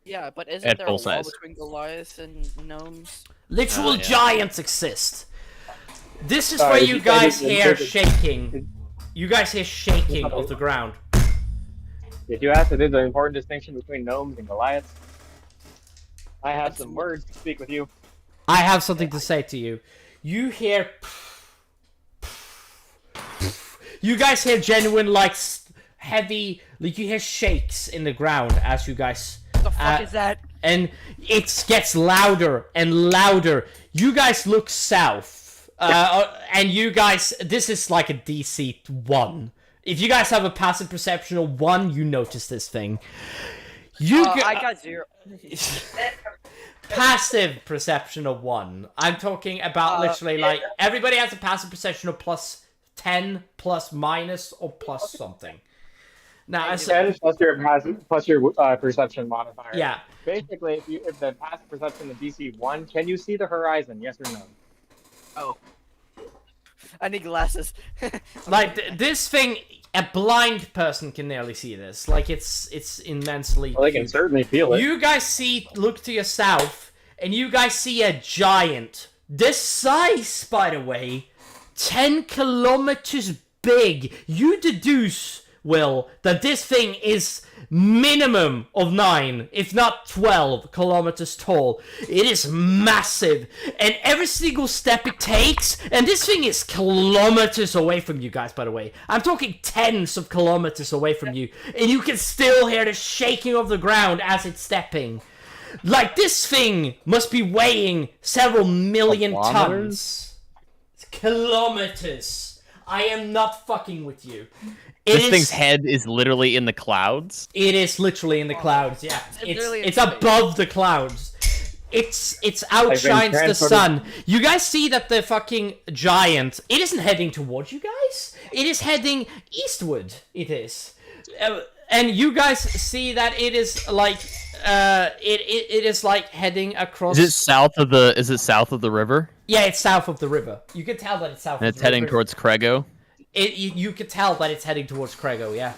Speaker 3: Yeah, but isn't
Speaker 2: At
Speaker 3: there a
Speaker 2: full
Speaker 3: wall
Speaker 2: size.
Speaker 3: between Goliaths and gnomes?
Speaker 1: Literal
Speaker 2: Oh, yeah.
Speaker 1: giants exist. This is
Speaker 5: Sorry,
Speaker 1: where
Speaker 5: if
Speaker 1: you
Speaker 5: you said
Speaker 1: guys
Speaker 5: it-
Speaker 1: hear
Speaker 5: it-
Speaker 1: shaking. You guys hear shaking of the ground.
Speaker 5: If you ask, it is an important distinction between gnomes and Goliaths. I have some words to speak with you.
Speaker 1: I have something to say to you. You hear. You guys hear genuine, like, heavy. Like, you hear shakes in the ground as you guys.
Speaker 3: What the fuck is that?
Speaker 1: And it gets louder and louder. You guys look south. And you guys. This is like a DC 1. If you guys have a passive perception of 1, you notice this thing. You
Speaker 3: I got 0.
Speaker 1: passive perception of 1. I'm talking about literally like everybody has a passive perception of plus 10, plus minus, or plus something. Now, as
Speaker 5: 10 plus your perception modifier.
Speaker 1: yeah,
Speaker 5: Basically, if the passive perception is DC 1, can you see the horizon? Yes or no?
Speaker 3: Oh. I need glasses.
Speaker 1: like this thing, a blind person can nearly see this. Like it's immensely.
Speaker 5: Well, they can
Speaker 1: huge.
Speaker 5: certainly feel it.
Speaker 1: You guys look to your south, and you guys see a giant. This size, by the way, 10 kilometers big. You deduce, Will, that this thing is minimum of 9, if not 12 kilometers tall. It is massive, and every single step it takes, and this thing is kilometers away from you guys, by the way. I'm talking tens of kilometers away from you, and you can still hear the shaking of the ground as it's stepping. Like, this thing must be weighing several million
Speaker 2: Kilometers?
Speaker 1: tons. Kilometers. I am not fucking with you.
Speaker 2: This thing's head is literally in the clouds.
Speaker 1: It is literally in the clouds. Yeah,
Speaker 3: literally in
Speaker 1: it's
Speaker 3: space.
Speaker 1: above the clouds. It outshines the sun. You guys see that the fucking giant? It isn't heading towards you guys. It is heading eastward. It is, and you guys see that it is like it is like heading across.
Speaker 2: Is it south of the? Is it south of the river?
Speaker 1: Yeah, it's south of the river. You can tell that it's south.
Speaker 2: And
Speaker 1: of
Speaker 2: it's
Speaker 1: the
Speaker 2: heading
Speaker 1: river.
Speaker 2: towards Crego.
Speaker 1: You could tell that it's heading towards Crego. Yeah.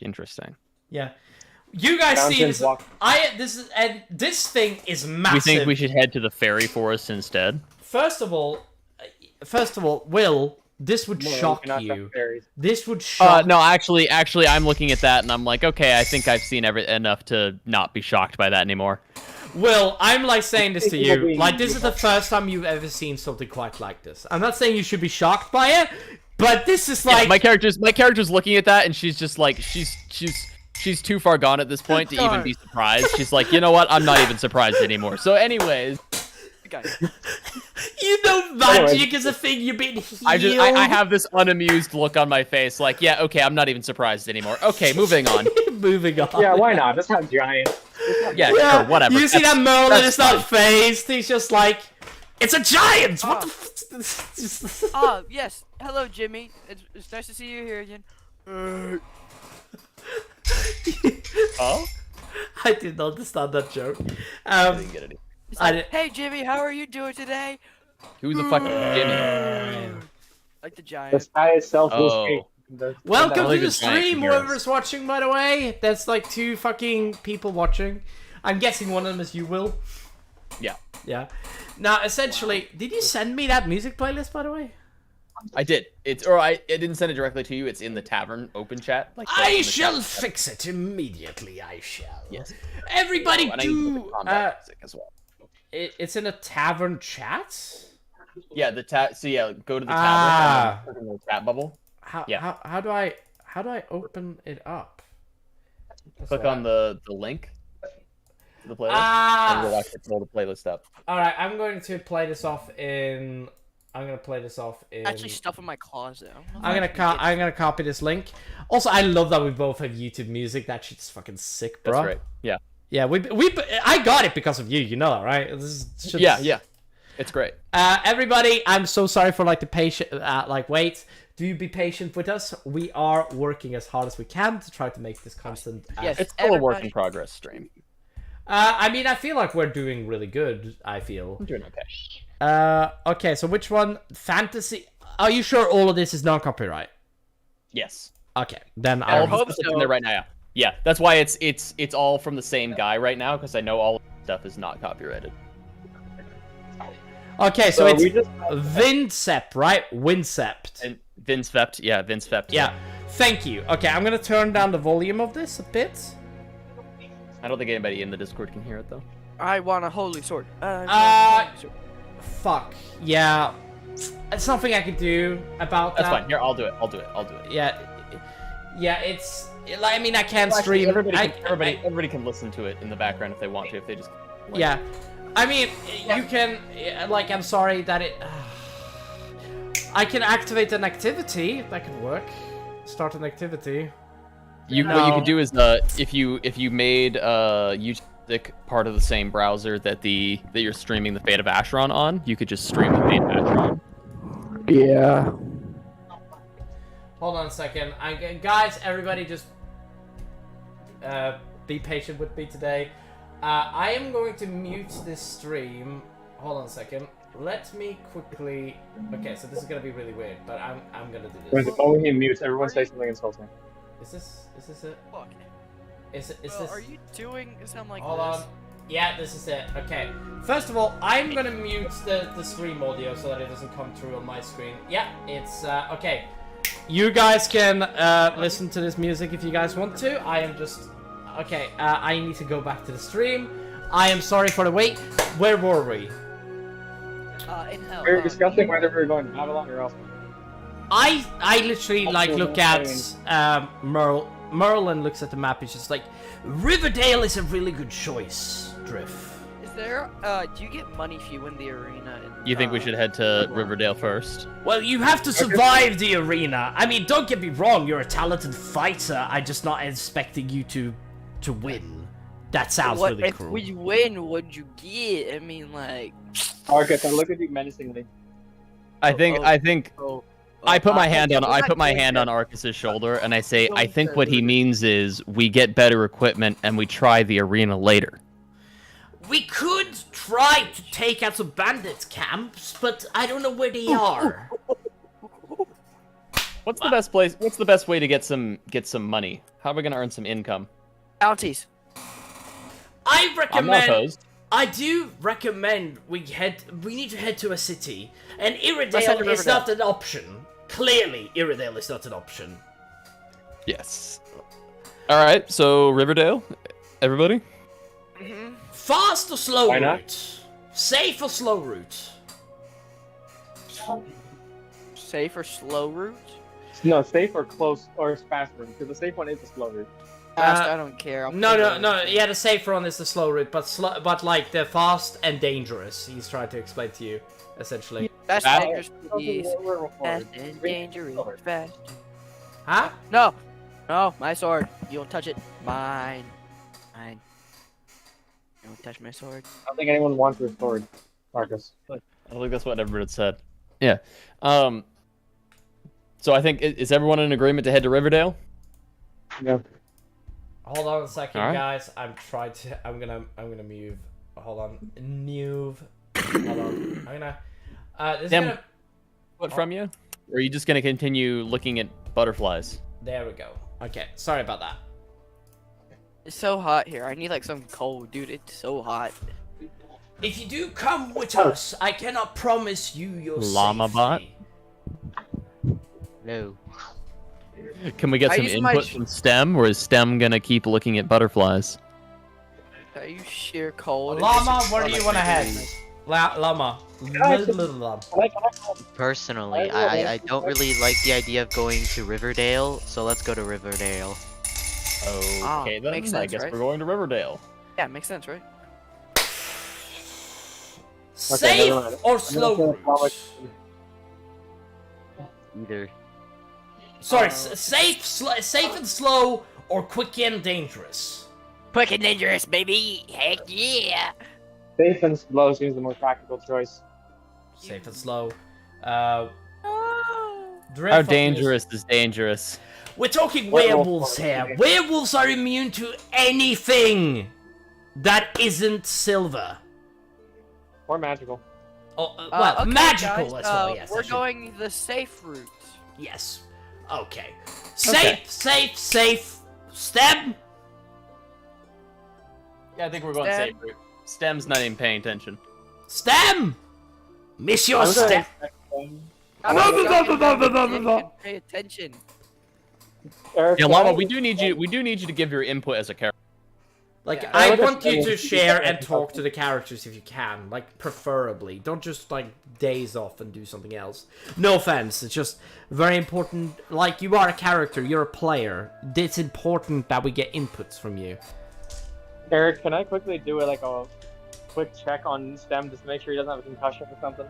Speaker 2: Interesting.
Speaker 1: Yeah. You guys see
Speaker 5: Mountains
Speaker 1: this.
Speaker 5: walk-
Speaker 1: This thing is massive.
Speaker 2: We think we should head to the fairy forest instead.
Speaker 1: First of all, Will, this would
Speaker 5: No,
Speaker 1: shock
Speaker 5: cannot
Speaker 1: you.
Speaker 5: have fairies.
Speaker 1: This would shock.
Speaker 2: No, actually, I'm looking at that and I'm like, okay, I think I've seen enough to not be shocked by that anymore.
Speaker 1: Will, I'm like saying this to you.
Speaker 5: Probably-
Speaker 1: Like, this is the first time you've ever seen something quite like this. I'm not saying you should be shocked by it, but this is like.
Speaker 2: My character's looking at that and she's just like, she's too far gone at this point to even be surprised. She's like, you know what? I'm not even surprised anymore. So, anyways,
Speaker 3: Guys,
Speaker 1: You know, magic is a thing. You've been healed.
Speaker 2: I have this unamused look on my face, like, yeah, okay, I'm not even surprised anymore. Okay, moving on.
Speaker 1: Moving on.
Speaker 5: Yeah, why not? This has giants.
Speaker 2: Yeah, sure, whatever.
Speaker 1: You see that
Speaker 2: That's
Speaker 1: Merlin is not
Speaker 2: fine.
Speaker 1: phased. He's just like, it's a giant. What the?
Speaker 3: oh yes, hello Jimmy. It's nice to see you here again.
Speaker 2: Oh?
Speaker 1: I did not understand that joke.
Speaker 2: I didn't get it.
Speaker 3: He's
Speaker 1: I
Speaker 3: like,
Speaker 1: did-
Speaker 3: hey Jimmy, how are you doing today?
Speaker 2: Who's the fucking Jimmy?
Speaker 3: Like the
Speaker 5: The
Speaker 3: giant.
Speaker 5: sky itself will
Speaker 2: Oh.
Speaker 5: speak. The-
Speaker 1: Welcome
Speaker 2: Only
Speaker 1: to the
Speaker 2: the giant
Speaker 1: stream,
Speaker 2: can hear us.
Speaker 1: whoever's watching, by the way. That's like 2 fucking people watching. I'm guessing one of them is you, Will.
Speaker 2: Yeah,
Speaker 1: Yeah. Now, essentially, did you send me that music playlist, by the way?
Speaker 2: I did. I didn't send it directly to you. It's in the tavern open chat. Like,
Speaker 1: I
Speaker 2: in the
Speaker 1: shall
Speaker 2: chat.
Speaker 1: fix it immediately. I shall.
Speaker 2: Yes.
Speaker 1: Everybody
Speaker 2: And I need to put
Speaker 1: do.
Speaker 2: the combat music as well.
Speaker 1: It's in a tavern chat.
Speaker 2: Yeah, So yeah, go to the
Speaker 1: Ah.
Speaker 2: tavern and then click on the chat bubble.
Speaker 1: How
Speaker 2: Yeah.
Speaker 1: how do I open it up?
Speaker 2: Click on the link to the playlist, and we'll actually pull the playlist up.
Speaker 1: All right, I'm going to play this off in. I'm gonna play this off in.
Speaker 3: Actually, stuff in my closet.
Speaker 1: I'm gonna copy this link. Also, I love that we both have YouTube music. That shit's fucking sick, bro.
Speaker 2: That's right. Yeah.
Speaker 1: Yeah, I got it because of you. You know that, right? This is
Speaker 2: Yeah. It's great.
Speaker 1: Everybody, I'm so sorry for like the patient. Wait. Do be patient with us. We are working as hard as we can to try to make this content.
Speaker 3: Yes.
Speaker 2: It's still a work
Speaker 3: Everybody-
Speaker 2: in progress stream.
Speaker 1: I mean, I feel like we're doing really good. I feel.
Speaker 2: I'm doing okay.
Speaker 1: Okay, so which one? Fantasy. Are you sure all of this is non-copyright?
Speaker 2: Yes.
Speaker 1: Okay, then
Speaker 2: All
Speaker 1: I'll.
Speaker 2: of the stuff in there right now. Yeah, that's why it's all from the same guy right now, because I know all of the stuff is not copyrighted.
Speaker 1: Okay, so
Speaker 5: we
Speaker 1: it's
Speaker 5: just
Speaker 1: Vincept, right? Wincept.
Speaker 2: And Vince Vept.
Speaker 1: Yeah. Thank you. Okay, I'm gonna turn down the volume of this a bit.
Speaker 2: I don't think anybody in the Discord can hear it though.
Speaker 3: I want a holy sword. I want a holy sword.
Speaker 1: Fuck. Yeah. It's nothing I can do about
Speaker 2: That's
Speaker 1: that.
Speaker 2: fine. Here, I'll do it.
Speaker 1: Yeah. Yeah, it's. I mean, I can't
Speaker 2: Actually,
Speaker 1: stream.
Speaker 2: everybody can listen to it in the background if they want to. If they just. like-
Speaker 1: Yeah. I mean, you can. Like, I'm sorry that it. I can activate an activity. That could work. Start an activity.
Speaker 2: What you
Speaker 1: No.
Speaker 2: could do is if you made YouTube part of the same browser that you're streaming the Fate of Asharon on, you could just stream the Fate of Asharon.
Speaker 5: yeah.
Speaker 1: Hold on a second. Guys, everybody just be patient with me today. I am going to mute this stream. Hold on a second. Let me quickly. Okay, so this is gonna be really weird, but I'm gonna do
Speaker 5: When
Speaker 1: this.
Speaker 5: the phone he mutes, everyone say something insulting.
Speaker 1: Is this it?
Speaker 3: Fuck.
Speaker 1: Is
Speaker 3: Well,
Speaker 1: this?
Speaker 3: are you doing something like
Speaker 1: Hold
Speaker 3: this?
Speaker 1: on. Yeah, this is it. Okay. First of all, I'm gonna mute the stream audio so that it doesn't come through on my screen. Yeah, it's okay. You guys can listen to this music if you guys want to. I am just okay. I need to go back to the stream. I am sorry for the wait. Where were we?
Speaker 3: In hell.
Speaker 5: We were discussing whether we were going to Babylon or elsewhere.
Speaker 1: I literally like look at Merle and looks at the map. He's just like, Riverdale is a really good choice, Drift.
Speaker 3: there? Do you get money if you win the arena?
Speaker 2: You think we should head to Riverdale first?
Speaker 1: Well, you have to survive the arena. I mean, don't get me wrong, you're a talented fighter. I'm just not expecting you to win. That sounds
Speaker 3: What
Speaker 1: really
Speaker 3: if
Speaker 1: cruel.
Speaker 3: we win? What'd you get? I mean, like.
Speaker 5: Arcus, I look at you menacingly.
Speaker 2: I think
Speaker 3: Oh,
Speaker 2: I put my hand on
Speaker 3: I'm not going there.
Speaker 2: Arcus's shoulder and I say I
Speaker 3: Going
Speaker 2: think
Speaker 3: there.
Speaker 2: what he means is we get better equipment and we try the arena later.
Speaker 1: We could try to take out some bandit camps, but I don't know where they are.
Speaker 2: What's the best place? What's the best way to get some money? How are we gonna earn some income?
Speaker 3: Bounties.
Speaker 1: I
Speaker 2: I'm not
Speaker 1: recommend.
Speaker 2: opposed.
Speaker 1: I do recommend we need to head to a city, and
Speaker 3: Let's head
Speaker 1: Iridale
Speaker 3: to
Speaker 1: is
Speaker 3: Riverdale.
Speaker 1: not an option. Clearly, Iridale is not an option.
Speaker 2: Yes. All right. So Riverdale, everybody.
Speaker 3: Mm-hmm.
Speaker 1: Fast or slow
Speaker 5: Why not?
Speaker 1: route? Safe or slow route?
Speaker 3: Safe or slow route?
Speaker 5: No, safe or close or fast route, because the safe one is the slow route.
Speaker 3: Fast, I don't care. I'll
Speaker 1: No,
Speaker 3: put
Speaker 1: no,
Speaker 3: it
Speaker 1: no. Yeah, the safe run is the slow route, but like the fast and dangerous. He's trying to explain to you, essentially.
Speaker 3: Fast
Speaker 2: Fast-
Speaker 3: and dangerous, please.
Speaker 5: We're
Speaker 3: Fast and dangerous, fast.
Speaker 1: Huh?
Speaker 3: No, no, my sword. You don't touch it. Mine. Mine. You don't touch my sword.
Speaker 5: I don't think anyone wants your sword, Marcus.
Speaker 2: I think that's what everyone said. Yeah. So I think is everyone in agreement to head to Riverdale?
Speaker 5: Yeah.
Speaker 1: Hold on a second,
Speaker 2: Alright.
Speaker 1: guys. I'm gonna move. Hold on. Move. Hold on. I'm gonna. This is
Speaker 2: Dem-
Speaker 1: gonna.
Speaker 2: What from you? Or are you just gonna continue looking at butterflies?
Speaker 1: There we go. Okay. Sorry about that.
Speaker 3: It's so hot here. I need like some cold, dude. It's so hot.
Speaker 1: If you do come with us, I cannot promise you your
Speaker 2: Llama bot?
Speaker 1: safety.
Speaker 6: No.
Speaker 2: Can we get
Speaker 3: I
Speaker 2: some
Speaker 3: use my
Speaker 2: input
Speaker 3: sh-
Speaker 2: from STEM, or is STEM gonna keep looking at butterflies?
Speaker 3: Are you sheer cold?
Speaker 1: Llama, where do you want to head? Llama. Llama.
Speaker 6: Personally, I don't really like the idea of going to Riverdale, so let's go to Riverdale.
Speaker 2: Okay, then
Speaker 3: makes
Speaker 2: I
Speaker 3: sense,
Speaker 2: guess
Speaker 3: right?
Speaker 2: we're going to Riverdale.
Speaker 3: Yeah, makes sense, right?
Speaker 1: Safe
Speaker 5: never mind.
Speaker 1: or slow route?
Speaker 6: Either.
Speaker 1: Sorry, safe and slow, or quick and dangerous.
Speaker 3: Quick and dangerous, baby. Heck yeah.
Speaker 5: Safe and slow seems the more practical choice.
Speaker 1: Safe and slow.
Speaker 3: Oh.
Speaker 2: How dangerous is dangerous?
Speaker 1: We're talking
Speaker 5: Werewolves.
Speaker 1: werewolves here. Werewolves are immune to anything that isn't silver.
Speaker 5: Or magical.
Speaker 1: Oh, well,
Speaker 3: Okay,
Speaker 1: magical
Speaker 3: guys,
Speaker 1: as well. Yes,
Speaker 3: we're
Speaker 1: I should-
Speaker 3: going the safe route.
Speaker 1: Yes. Okay. Safe. STEM.
Speaker 2: Yeah, I think we're going
Speaker 3: STEM.
Speaker 2: safe route. STEM's not even paying attention.
Speaker 1: STEM. Miss your
Speaker 5: I'm gonna
Speaker 1: STEM.
Speaker 5: expect them.
Speaker 3: Pay attention.
Speaker 5: Eric,
Speaker 2: Yeah,
Speaker 5: why
Speaker 2: Llama,
Speaker 5: don't
Speaker 2: we do need you to give your input as a character.
Speaker 1: Like,
Speaker 3: Yeah.
Speaker 1: I
Speaker 5: Look at
Speaker 1: want you to
Speaker 5: STEM.
Speaker 1: share and talk to the characters if you can. Like, preferably. Don't just, like, days off and do something else. No offense, it's just very important. Like, you are a character, you're a player. It's important that we get inputs from you.
Speaker 5: Eric, can I quickly do a quick check on STEM just to make sure he doesn't have a concussion or something?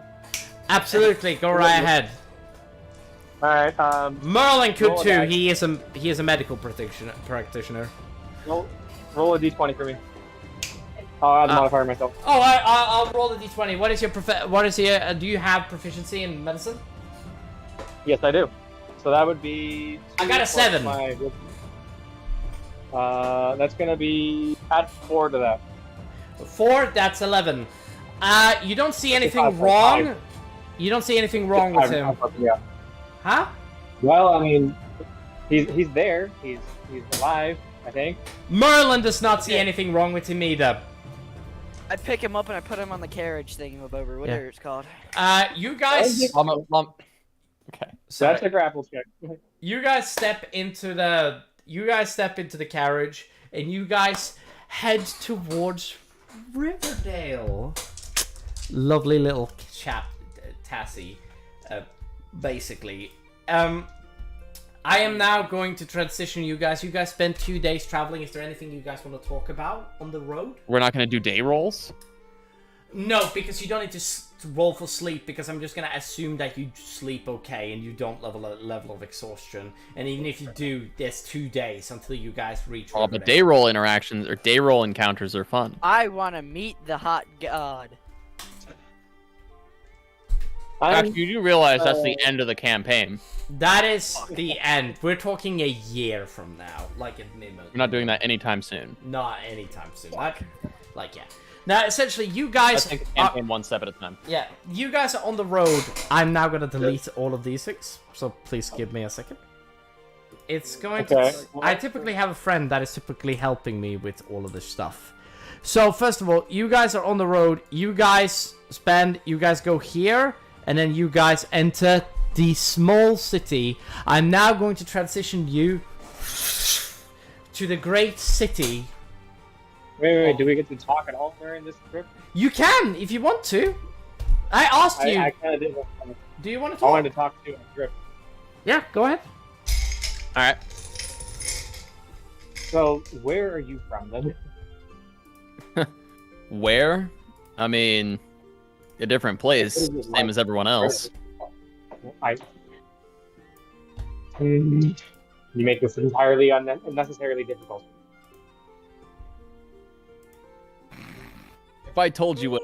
Speaker 1: Absolutely, go right ahead.
Speaker 5: Alright,
Speaker 1: Merlin could
Speaker 5: Roll a
Speaker 1: too.
Speaker 5: dice.
Speaker 1: He is a medical practitioner.
Speaker 5: roll a d20 for me. I'll add the modifier myself.
Speaker 1: Oh, I'll roll the d20. What is your do you have proficiency in medicine?
Speaker 5: Yes, I do. So that would be.
Speaker 1: I got a
Speaker 5: 2 plus
Speaker 1: 7.
Speaker 5: That's gonna be add 4 to that.
Speaker 1: 4, that's 11. You don't see anything
Speaker 5: Five.
Speaker 1: wrong. You don't see anything wrong with him.
Speaker 5: Yeah.
Speaker 1: Huh?
Speaker 5: Well, I mean, he's there. He's alive. I think.
Speaker 1: Merlin does not see
Speaker 3: Okay.
Speaker 1: anything wrong with him either.
Speaker 3: I pick him up and I put him on the carriage thingamabover, whatever it's called.
Speaker 1: You guys.
Speaker 2: Llama. Okay.
Speaker 5: So that's
Speaker 1: Sorry.
Speaker 5: a grapple check.
Speaker 1: You guys step into the carriage, and you guys head towards Riverdale. Lovely little chap, Tassie, basically. I am now going to transition you guys. You guys spent 2 days traveling. Is there anything you guys want to talk about on the road?
Speaker 4: We're not gonna do day rolls.
Speaker 1: No, because you don't need to roll for sleep, because I'm just gonna assume that you sleep okay and you don't level of exhaustion. And even if you do, there's 2 days until you guys reach.
Speaker 2: Oh, but day roll interactions or day roll encounters are fun.
Speaker 3: I want to meet the hot god.
Speaker 2: Actually, you do realize that's the end of the campaign.
Speaker 1: That is the end. We're talking a year from now, like at minimum.
Speaker 2: We're not doing that anytime soon.
Speaker 1: Not anytime soon. Like yeah. Now, essentially, you
Speaker 2: Let's
Speaker 1: guys.
Speaker 2: take the campaign one step at a time.
Speaker 1: Yeah, you guys are on the road. I'm now gonna delete all of these things, so please give me a second. It's going to. I typically have a friend that is typically helping me with all of this stuff. So first of all, you guys are on the road. You guys go here, and then you guys enter the small city. I'm now going to transition you to the great city.
Speaker 5: Wait, do we get to talk at all during this trip?
Speaker 1: You can, if you want to. I asked you.
Speaker 5: I kind of did.
Speaker 1: Do you want to
Speaker 5: I
Speaker 1: talk?
Speaker 5: wanted to talk to you on the trip.
Speaker 1: Yeah, go ahead.
Speaker 2: All right.
Speaker 5: So, where are you from then?
Speaker 2: Where? I mean, a different place, same as everyone else.
Speaker 5: You make this entirely unnecessarily difficult.
Speaker 2: If I told you what